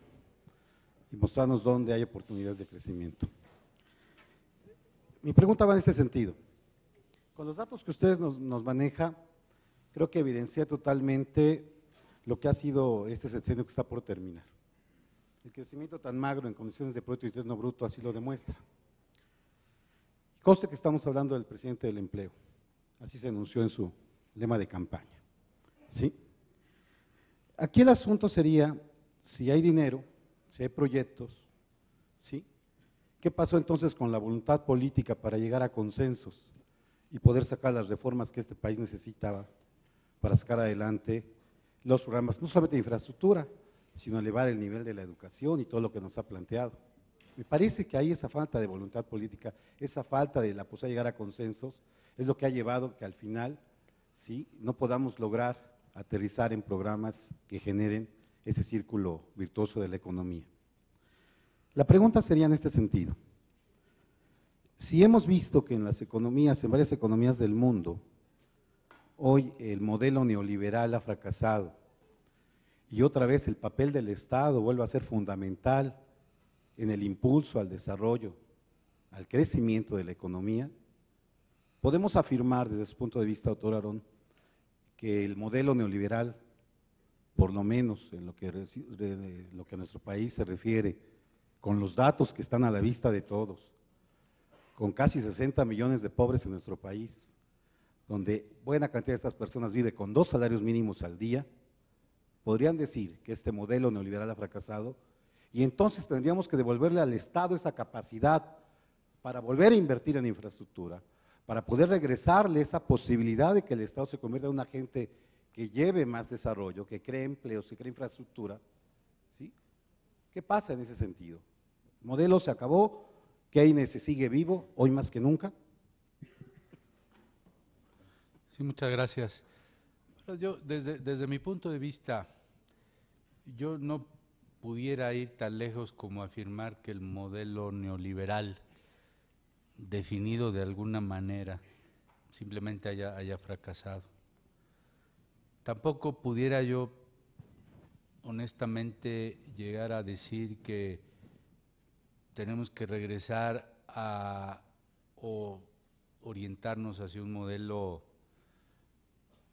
y mostrarnos dónde hay oportunidades de crecimiento. Mi pregunta va en este sentido. Con los datos que ustedes nos maneja, creo que evidencia totalmente lo que ha sido este sexenio que está por terminar. El crecimiento tan magro en condiciones de Producto Interno Bruto así lo demuestra. Conste que estamos hablando del presidente del empleo, así se anunció en su lema de campaña, ¿sí? Aquí el asunto sería, si hay dinero, si hay proyectos, ¿sí? ¿Qué pasó entonces con la voluntad política para llegar a consensos y poder sacar las reformas que este país necesitaba para sacar adelante los programas, no solamente de infraestructura, sino elevar el nivel de la educación y todo lo que nos ha planteado? Me parece que ahí esa falta de voluntad política, esa falta de la posibilidad de llegar a consensos, es lo que ha llevado que al final, ¿sí?, no podamos lograr aterrizar en programas que generen ese círculo virtuoso de la economía. La pregunta sería en este sentido: si hemos visto que en las economías, en varias economías del mundo, hoy el modelo neoliberal ha fracasado y otra vez el papel del Estado vuelve a ser fundamental en el impulso al desarrollo, al crecimiento de la economía, podemos afirmar desde ese punto de vista, doctor Aarón, que el modelo neoliberal, por lo menos en lo que a nuestro país se refiere, con los datos que están a la vista de todos, con casi 60 millones de pobres en nuestro país, donde buena cantidad de estas personas vive con 2 salarios mínimos al día, podrían decir que este modelo neoliberal ha fracasado y entonces tendríamos que devolverle al Estado esa capacidad para volver a invertir en infraestructura, para poder regresarle esa posibilidad de que el Estado se convierta en un agente que lleve más desarrollo, que cree empleos, que cree infraestructura, ¿sí? ¿Qué pasa en ese sentido? El modelo se acabó, Keynes se sigue vivo, hoy más que nunca. Sí, muchas gracias. Bueno, yo, desde mi punto de vista, yo no pudiera ir tan lejos como afirmar que el modelo neoliberal definido de alguna manera simplemente haya fracasado. Tampoco pudiera yo honestamente llegar a decir que tenemos que regresar o orientarnos hacia un modelo,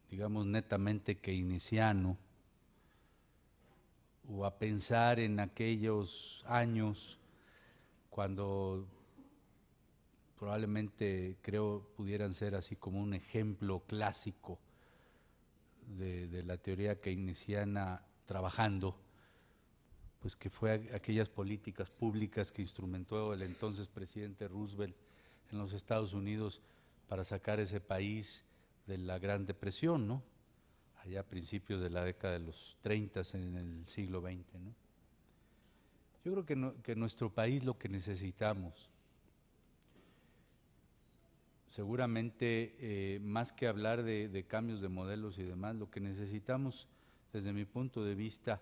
digamos, netamente keynesiano, o a pensar en aquellos años cuando probablemente creo pudieran ser así como un ejemplo clásico de la teoría keynesiana trabajando, pues que fue aquellas políticas públicas que instrumentó el entonces presidente Roosevelt en los Estados Unidos para sacar ese país de la Gran Depresión, ¿no? Allá a principios de la década de los 30 en el siglo XX, ¿no? Yo creo que, que en nuestro país lo que necesitamos seguramente más que hablar de cambios de modelos y demás, lo que necesitamos desde mi punto de vista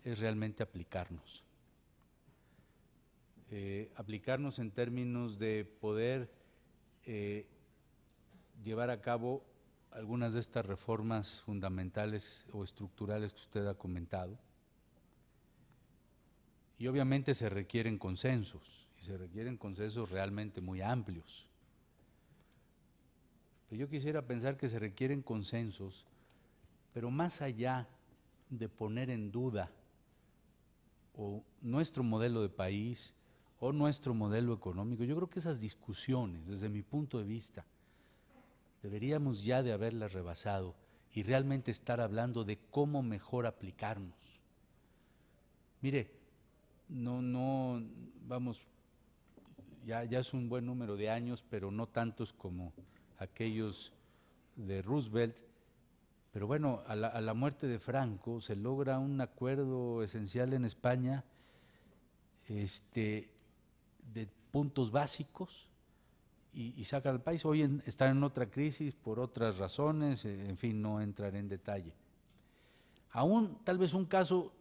es realmente aplicarnos. Aplicarnos en términos de poder llevar a cabo algunas de estas reformas fundamentales o estructurales que usted ha comentado. Y obviamente se requieren consensos, y se requieren consensos realmente muy amplios. Pero yo quisiera pensar que se requieren consensos, pero más allá de poner en duda o nuestro modelo de país o nuestro modelo económico, yo creo que esas discusiones, desde mi punto de vista, deberíamos ya de haberlas rebasado y realmente estar hablando de cómo mejor aplicarnos. Mire, vamos, ya es un buen número de años, pero no tantos como aquellos de Roosevelt, pero bueno, a la muerte de Franco se logra un acuerdo esencial en España de puntos básicos y sacan al país. Hoy están en otra crisis por otras razones, en fin, no entraré en detalle. Aún tal vez un caso,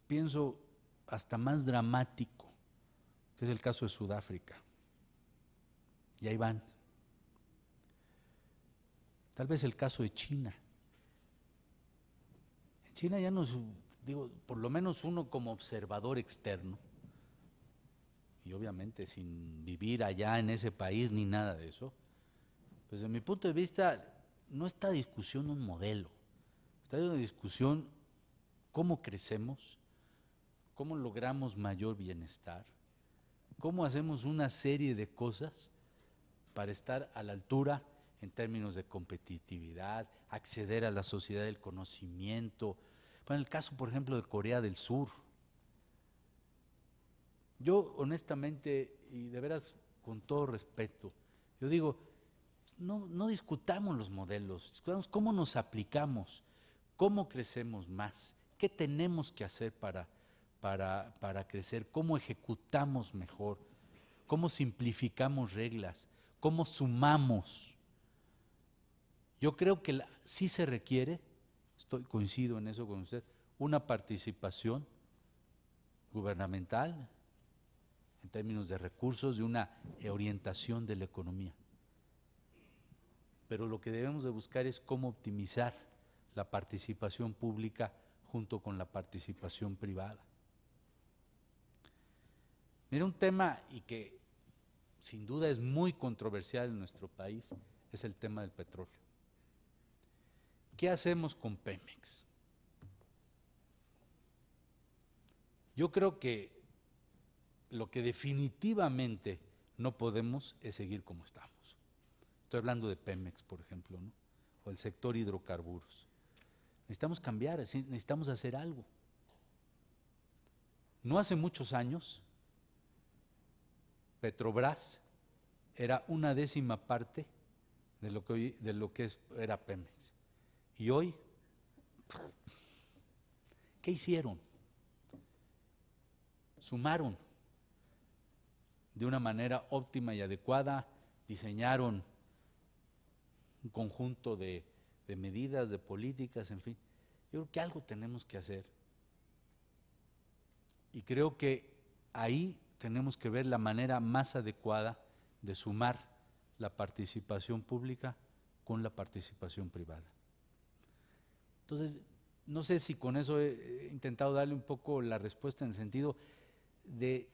pienso, hasta más dramático, que es el caso de Sudáfrica. Y ahí van. Tal vez el caso de China. En China ya nos, digo, por lo menos uno como observador externo, y obviamente sin vivir allá en ese país ni nada de eso, pues desde mi punto de vista no está en discusión un modelo, está en discusión cómo crecemos, cómo logramos mayor bienestar, cómo hacemos una serie de cosas para estar a la altura en términos de competitividad, acceder a la sociedad del conocimiento. Bueno, el caso, por ejemplo, de Corea del Sur. Yo, honestamente, y de veras con todo respeto, yo digo, no discutamos los modelos, discutamos cómo nos aplicamos, cómo crecemos más, qué tenemos que hacer para crecer, cómo ejecutamos mejor, cómo simplificamos reglas, cómo sumamos. Yo creo que sí se requiere, coincido en eso con usted, una participación gubernamental en términos de recursos, de una orientación de la economía. Pero lo que debemos de buscar es cómo optimizar la participación pública junto con la participación privada. Mira, un tema y que sin duda es muy controversial en nuestro país es el tema del petróleo. ¿Qué hacemos con Pemex? Yo creo que lo que definitivamente no podemos es seguir como estamos. Estoy hablando de Pemex, por ejemplo, ¿no? O el sector hidrocarburos. Necesitamos cambiar, necesitamos hacer algo. No hace muchos años, Petrobras era 1/10 parte de lo que era Pemex. Y hoy, ¿qué hicieron? Sumaron de una manera óptima y adecuada, diseñaron un conjunto de medidas, de políticas, en fin. Yo creo que algo tenemos que hacer. Y creo que ahí tenemos que ver la manera más adecuada de sumar la participación pública con la participación privada. Entonces, no sé si con eso he intentado darle un poco la respuesta en el sentido de,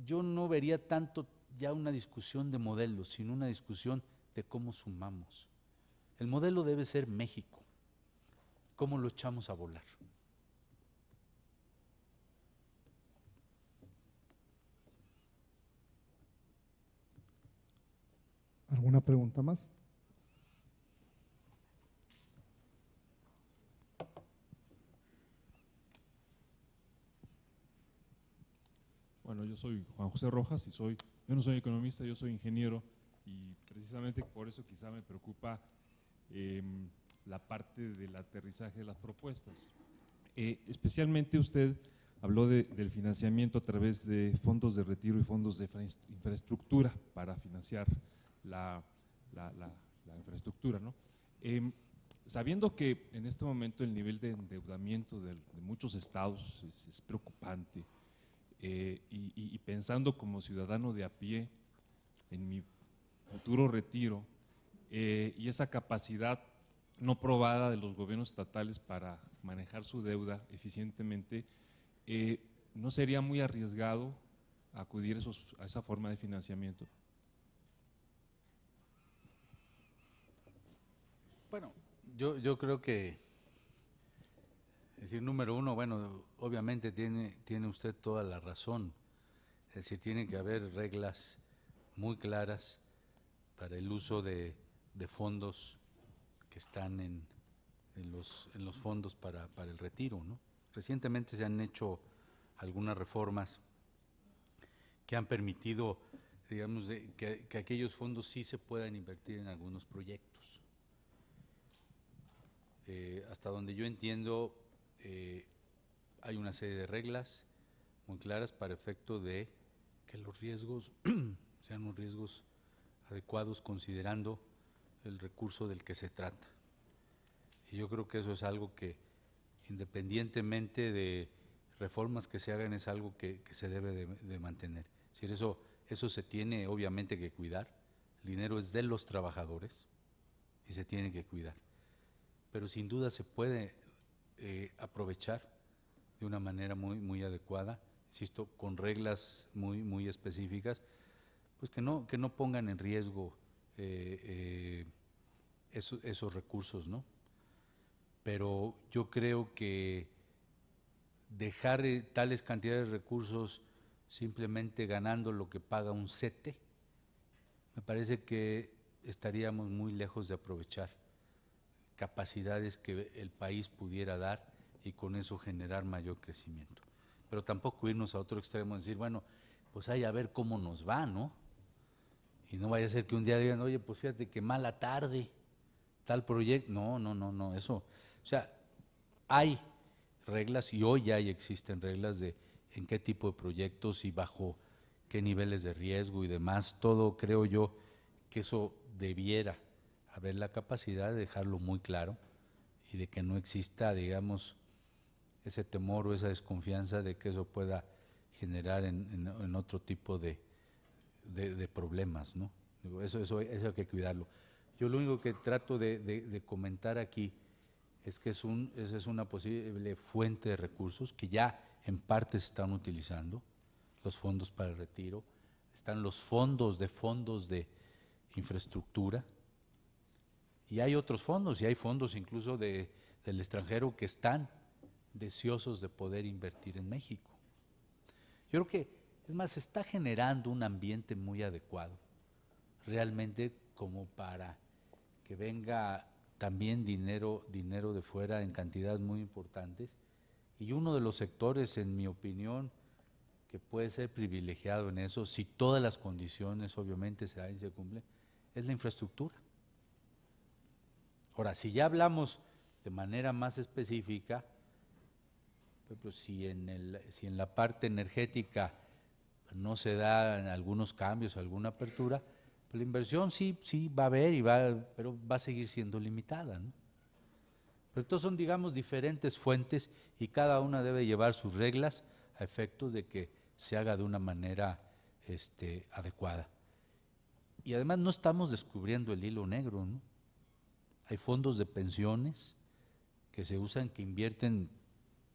yo no vería tanto ya una discusión de modelos, sino una discusión de cómo sumamos. El modelo debe ser México. ¿Cómo lo echamos a volar? ¿Alguna pregunta más? Bueno, yo soy Juan José Rojas y yo no soy economista, yo soy ingeniero y precisamente por eso quizá me preocupa la parte del aterrizaje de las propuestas. Especialmente usted habló del financiamiento a través de fondos de retiro y fondos de infraestructura para financiar la la infraestructura, ¿no? Sabiendo que en este momento el nivel de endeudamiento de muchos estados es preocupante, y pensando como ciudadano de a pie en mi futuro retiro, y esa capacidad no probada de los gobiernos estatales para manejar su deuda eficientemente, ¿no sería muy arriesgado acudir a esa forma de financiamiento? Bueno, yo creo que, es decir, número uno, bueno, obviamente tiene usted toda la razón, es decir, tiene que haber reglas muy claras para el uso de fondos que están en los fondos para el retiro, ¿no? Recientemente se han hecho algunas reformas que han permitido, digamos, que aquellos fondos sí se puedan invertir en algunos proyectos. Hasta donde yo entiendo, hay una serie de reglas muy claras para efecto de que los riesgos sean unos riesgos adecuados considerando el recurso del que se trata. Y yo creo que eso es algo que, independientemente de reformas que se hagan, es algo que se debe de mantener. Es decir, eso se tiene obviamente que cuidar. El dinero es de los trabajadores y se tiene que cuidar. Pero sin duda se puede aprovechar de una manera muy adecuada, insisto, con reglas muy específicas, pues que no pongan en riesgo esos recursos, ¿no? Pero yo creo que dejar tales cantidades de recursos simplemente ganando lo que paga un CETE, me parece que estaríamos muy lejos de aprovechar capacidades que el país pudiera dar y con eso generar mayor crecimiento. Pero tampoco irnos a otro extremo y decir, bueno, pues ahí a ver cómo nos va, ¿no? Y no vaya a ser que un día digan, oye, pues fíjate que mala tarde, tal proyecto. No, eso. O sea, hay reglas y hoy ya existen reglas de en qué tipo de proyectos y bajo qué niveles de riesgo y demás. Todo creo yo que eso debiera haber la capacidad de dejarlo muy claro y de que no exista, digamos, ese temor o esa desconfianza de que eso pueda generar en otro tipo de problemas, ¿no? Digo, eso hay que cuidarlo. Yo lo único que trato de comentar aquí es que esa es una posible fuente de recursos que ya en parte se están utilizando, los fondos para el retiro, están los fondos de infraestructura, y hay otros fondos, y hay fondos incluso del extranjero que están deseosos de poder invertir en México. Yo creo que, es más, se está generando un ambiente muy adecuado, realmente como para que venga también dinero de fuera en cantidades muy importantes, y uno de los sectores, en mi opinión, que puede ser privilegiado en eso, si todas las condiciones obviamente se dan y se cumplen, es la infraestructura. Ahora, si ya hablamos de manera más específica, pues si en la parte energética no se dan algunos cambios, alguna apertura, pues la inversión sí va a haber, pero va a seguir siendo limitada, ¿no? Pero estos son, digamos, diferentes fuentes y cada una debe llevar sus reglas a efecto de que se haga de una manera adecuada. Y además no estamos descubriendo el hilo negro, ¿no? Hay fondos de pensiones que se usan, que invierten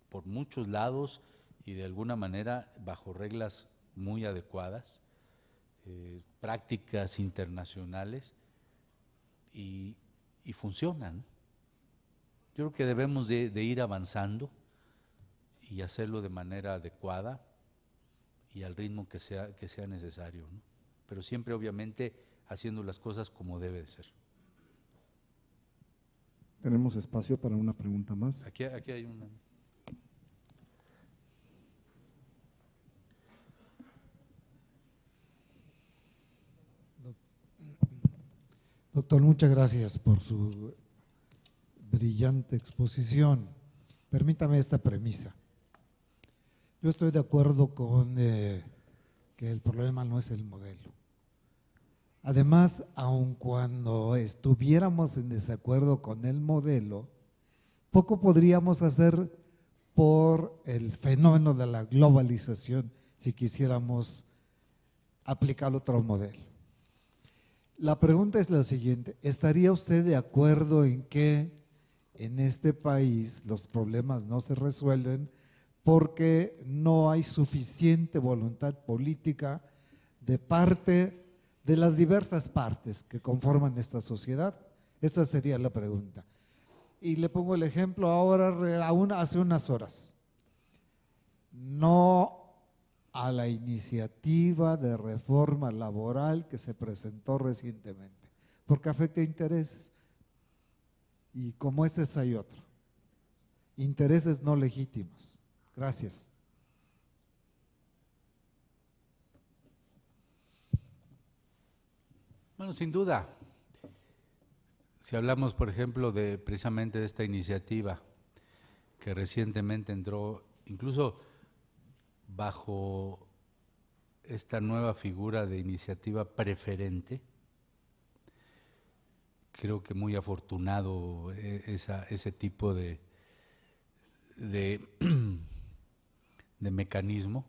por muchos lados y de alguna manera bajo reglas muy adecuadas, prácticas internacionales, y funcionan. Yo creo que debemos de ir avanzando y hacerlo de manera adecuada y al ritmo que sea necesario, ¿no? Pero siempre obviamente haciendo las cosas como debe de ser. Tenemos espacio para una pregunta más. Aquí hay una. Doctor, muchas gracias por su brillante exposición. Permítame esta premisa. Yo estoy de acuerdo con que el problema no es el modelo. Además, aun cuando estuviéramos en desacuerdo con el modelo, poco podríamos hacer por el fenómeno de la globalización si quisiéramos aplicar otro modelo. La pregunta es la siguiente: ¿estaría usted de acuerdo en que en este país los problemas no se resuelven porque no hay suficiente voluntad política de parte de las diversas partes que conforman esta sociedad? Esa sería la pregunta. Y le pongo el ejemplo ahora, hace unas horas. No a la iniciativa de reforma laboral que se presentó recientemente, porque afecta intereses. Y como ese hay otro. Intereses no legítimos. Gracias. Bueno, sin duda, si hablamos, por ejemplo, precisamente de esta iniciativa que recientemente entró, incluso bajo esta nueva figura de iniciativa preferente, creo que muy afortunado ese tipo de mecanismo,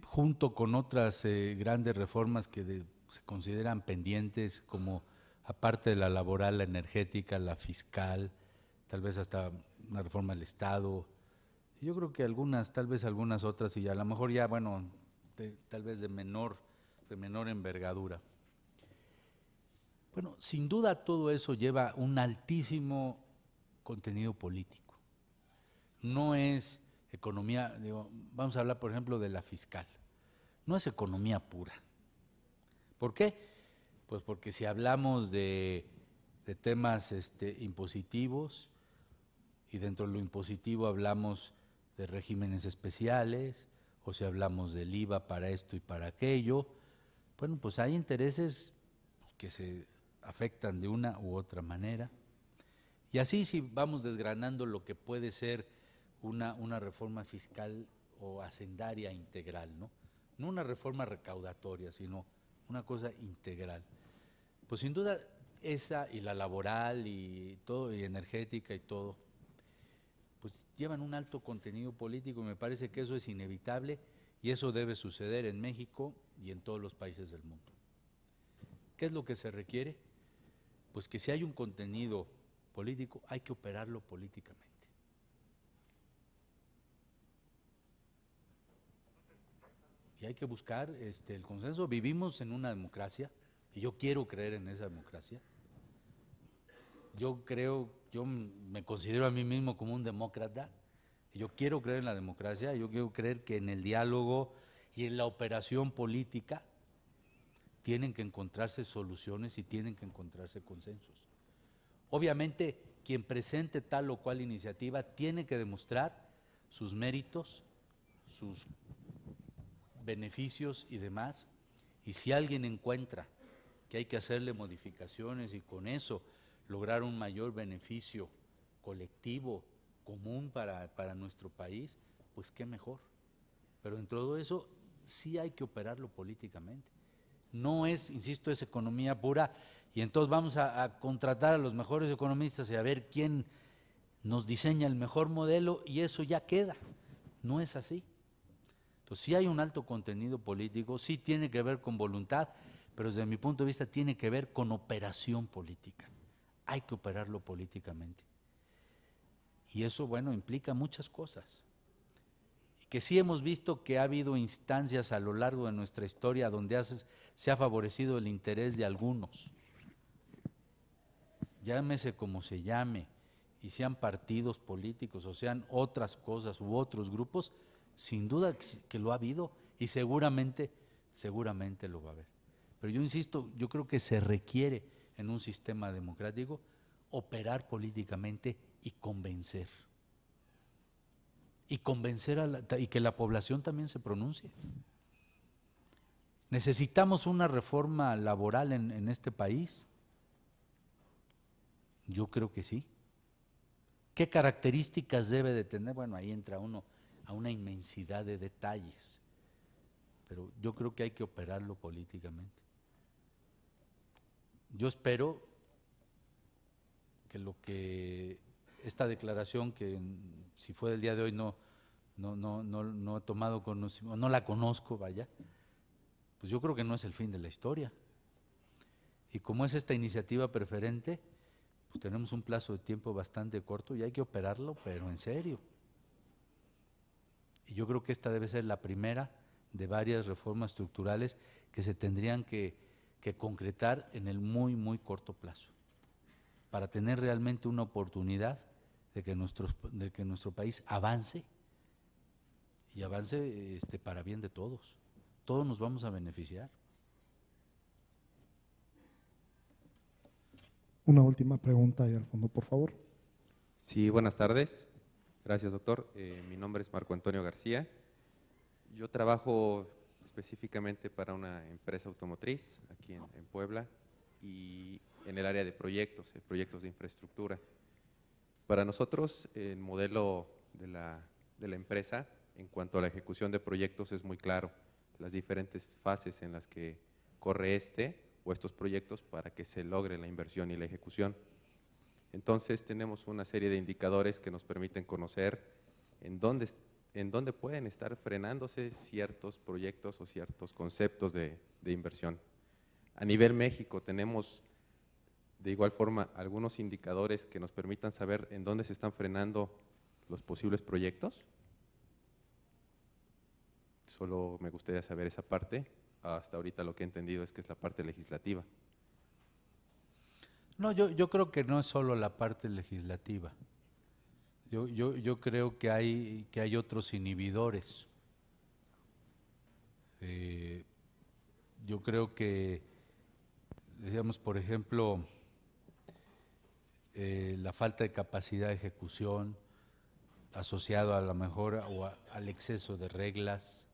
junto con otras grandes reformas que se consideran pendientes, como aparte de la laboral, la energética, la fiscal, tal vez hasta una reforma del Estado. Yo creo que tal vez algunas otras, y a lo mejor ya, bueno, tal vez de menor envergadura. Bueno, sin duda todo eso lleva un altísimo contenido político. No es economía, vamos a hablar por ejemplo de la fiscal, no es economía pura. ¿Por qué? Pues porque si hablamos de temas impositivos, y dentro de lo impositivo hablamos de regímenes especiales, o si hablamos del IVA para esto y para aquello, bueno, pues hay intereses que se afectan de una u otra manera. Y así, si vamos desgranando lo que puede ser una reforma fiscal o hacendaria integral, ¿no? No una reforma recaudatoria, sino una cosa integral. Pues sin duda esa, y la laboral y todo, y energética y todo, pues llevan un alto contenido político, y me parece que eso es inevitable, y eso debe suceder en México y en todos los países del mundo. ¿Qué es lo que se requiere? Pues que si hay un contenido político, hay que operarlo políticamente. Y hay que buscar el consenso. Vivimos en una democracia, y yo quiero creer en esa democracia. Yo me considero a mí mismo como un demócrata, y yo quiero creer en la democracia, yo quiero creer que en el diálogo y en la operación política tienen que encontrarse soluciones y tienen que encontrarse consensos. Obviamente, quien presente tal o cual iniciativa tiene que demostrar sus méritos, sus beneficios y demás, y si alguien encuentra que hay que hacerle modificaciones y con eso lograr un mayor beneficio colectivo, común para nuestro país, pues qué mejor. Pero en todo eso sí hay que operarlo políticamente. No es, insisto, es economía pura, y entonces vamos a contratar a los mejores economistas y a ver quién nos diseña el mejor modelo, y eso ya queda. No es así. Entonces sí hay un alto contenido político, sí tiene que ver con voluntad, pero desde mi punto de vista tiene que ver con operación política. Hay que operarlo políticamente. Y eso, bueno, implica muchas cosas. Y que sí hemos visto que ha habido instancias a lo largo de nuestra historia donde se ha favorecido el interés de algunos. Llámese como se llame, y sean partidos políticos o sean otras cosas u otros grupos, sin duda que lo ha habido, y seguramente lo va a haber. Pero yo insisto, yo creo que se requiere en un sistema democrático operar políticamente y convencer. Y y que la población también se pronuncie. ¿Necesitamos una reforma laboral en este país? Yo creo que sí. ¿Qué características debe de tener? Bueno, ahí entra uno a una inmensidad de detalles. pero yo creo que hay que operarlo políticamente. Yo espero que esta declaración, que si fue del día de hoy no he tomado conocimiento, no la conozco, vaya, pues yo creo que no es el fin de la historia. Y como es esta iniciativa preferente, pues tenemos un plazo de tiempo bastante corto y hay que operarlo, pero en serio. Y yo creo que esta debe ser la primera de varias reformas estructurales que se tendrían que concretar en el muy, muy corto plazo, para tener realmente una oportunidad de que nuestro país avance, y avance para bien de todos. Todos nos vamos a beneficiar. Una última pregunta ahí al fondo, por favor. Sí, buenas tardes. Gracias, doctor. Mi nombre es Marco Antonio García. Yo trabajo específicamente para una empresa automotriz aquí en Puebla y en el área de proyectos de infraestructura. Para nosotros, el modelo de la empresa en cuanto a la ejecución de proyectos es muy claro, las diferentes fases en las que corre estos proyectos para que se logre la inversión y la ejecución. Entonces tenemos una serie de indicadores que nos permiten conocer en dónde pueden estar frenándose ciertos proyectos o ciertos conceptos de inversión. A nivel México tenemos de igual forma algunos indicadores que nos permitan saber en dónde se están frenando los posibles proyectos. Solo me gustaría saber esa parte. Hasta ahorita lo que he entendido es que es la parte legislativa. No, yo creo que no es solo la parte legislativa. Yo creo que hay otros inhibidores. Yo creo que, digamos, por ejemplo, la falta de capacidad de ejecución asociado a lo mejor al exceso de reglas.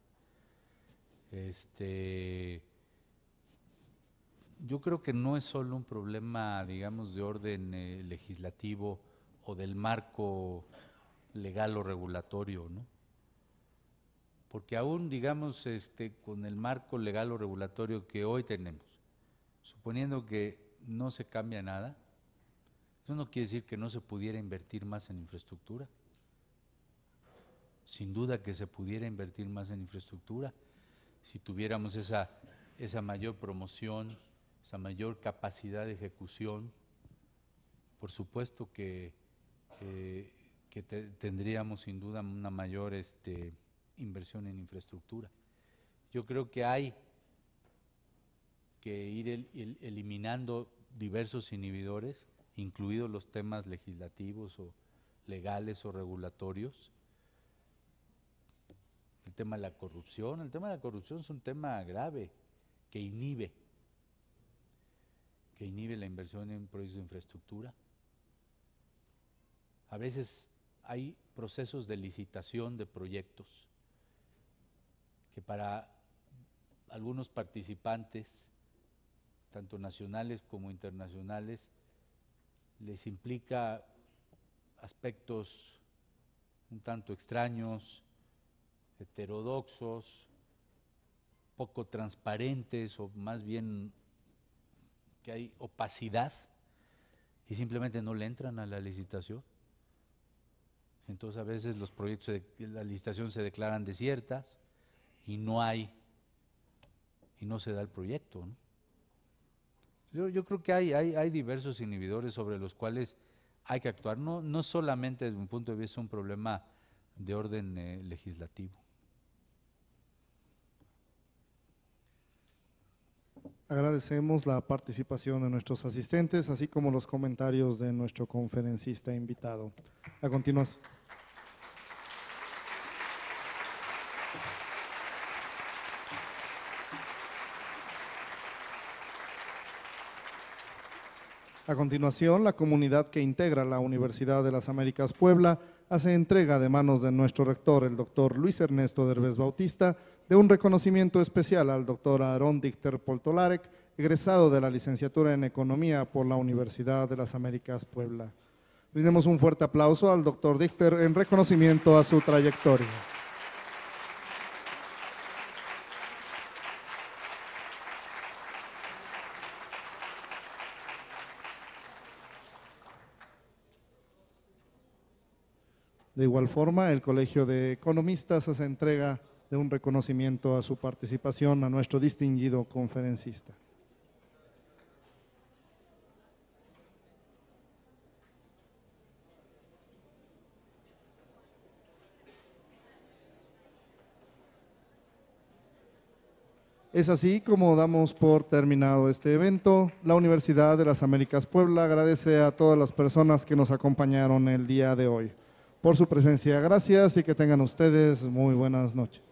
Yo creo que no es solo un problema, digamos, de orden legislativo o del marco legal o regulatorio, ¿no? Porque aún, digamos, con el marco legal o regulatorio que hoy tenemos, suponiendo que no se cambia nada, eso no quiere decir que no se pudiera invertir más en infraestructura. Sin duda que se pudiera invertir más en infraestructura si tuviéramos esa mayor promoción, esa mayor capacidad de ejecución. Por supuesto que tendríamos sin duda una mayor inversión en infraestructura. Yo creo que hay que ir eliminando diversos inhibidores, incluidos los temas legislativos o legales o regulatorios. El tema de la corrupción es un tema grave que inhibe la inversión en proyectos de infraestructura. A veces hay procesos de licitación de proyectos que para algunos participantes, tanto nacionales como internacionales, les implica aspectos un tanto extraños, heterodoxos, poco transparentes, o más bien que hay opacidad y simplemente no le entran a la licitación. Entonces a veces los proyectos de la licitación se declaran desiertas y no se da el proyecto, ¿no? Yo creo que hay diversos inhibidores sobre los cuales hay que actuar, no solamente desde un punto de vista un problema de orden legislativo. Agradecemos la participación de nuestros asistentes, así como los comentarios de nuestro conferencista invitado. A continuación. A continuación, la comunidad que integra la Universidad de las Américas Puebla hace entrega de manos de nuestro rector, el doctor Luis Ernesto Derbez Bautista, de un reconocimiento especial al doctor Aarón Dichter Poltolarek, egresado de la licenciatura en Economía por la Universidad de las Américas Puebla. Brindemos un fuerte aplauso al doctor Dichter en reconocimiento a su trayectoria. De igual forma, el Colegio de Economistas hace entrega de un reconocimiento a su participación a nuestro distinguido conferencista. Es así como damos por terminado este evento. La Universidad de las Américas Puebla agradece a todas las personas que nos acompañaron el día de hoy. Por su presencia, gracias y que tengan ustedes muy buenas noches.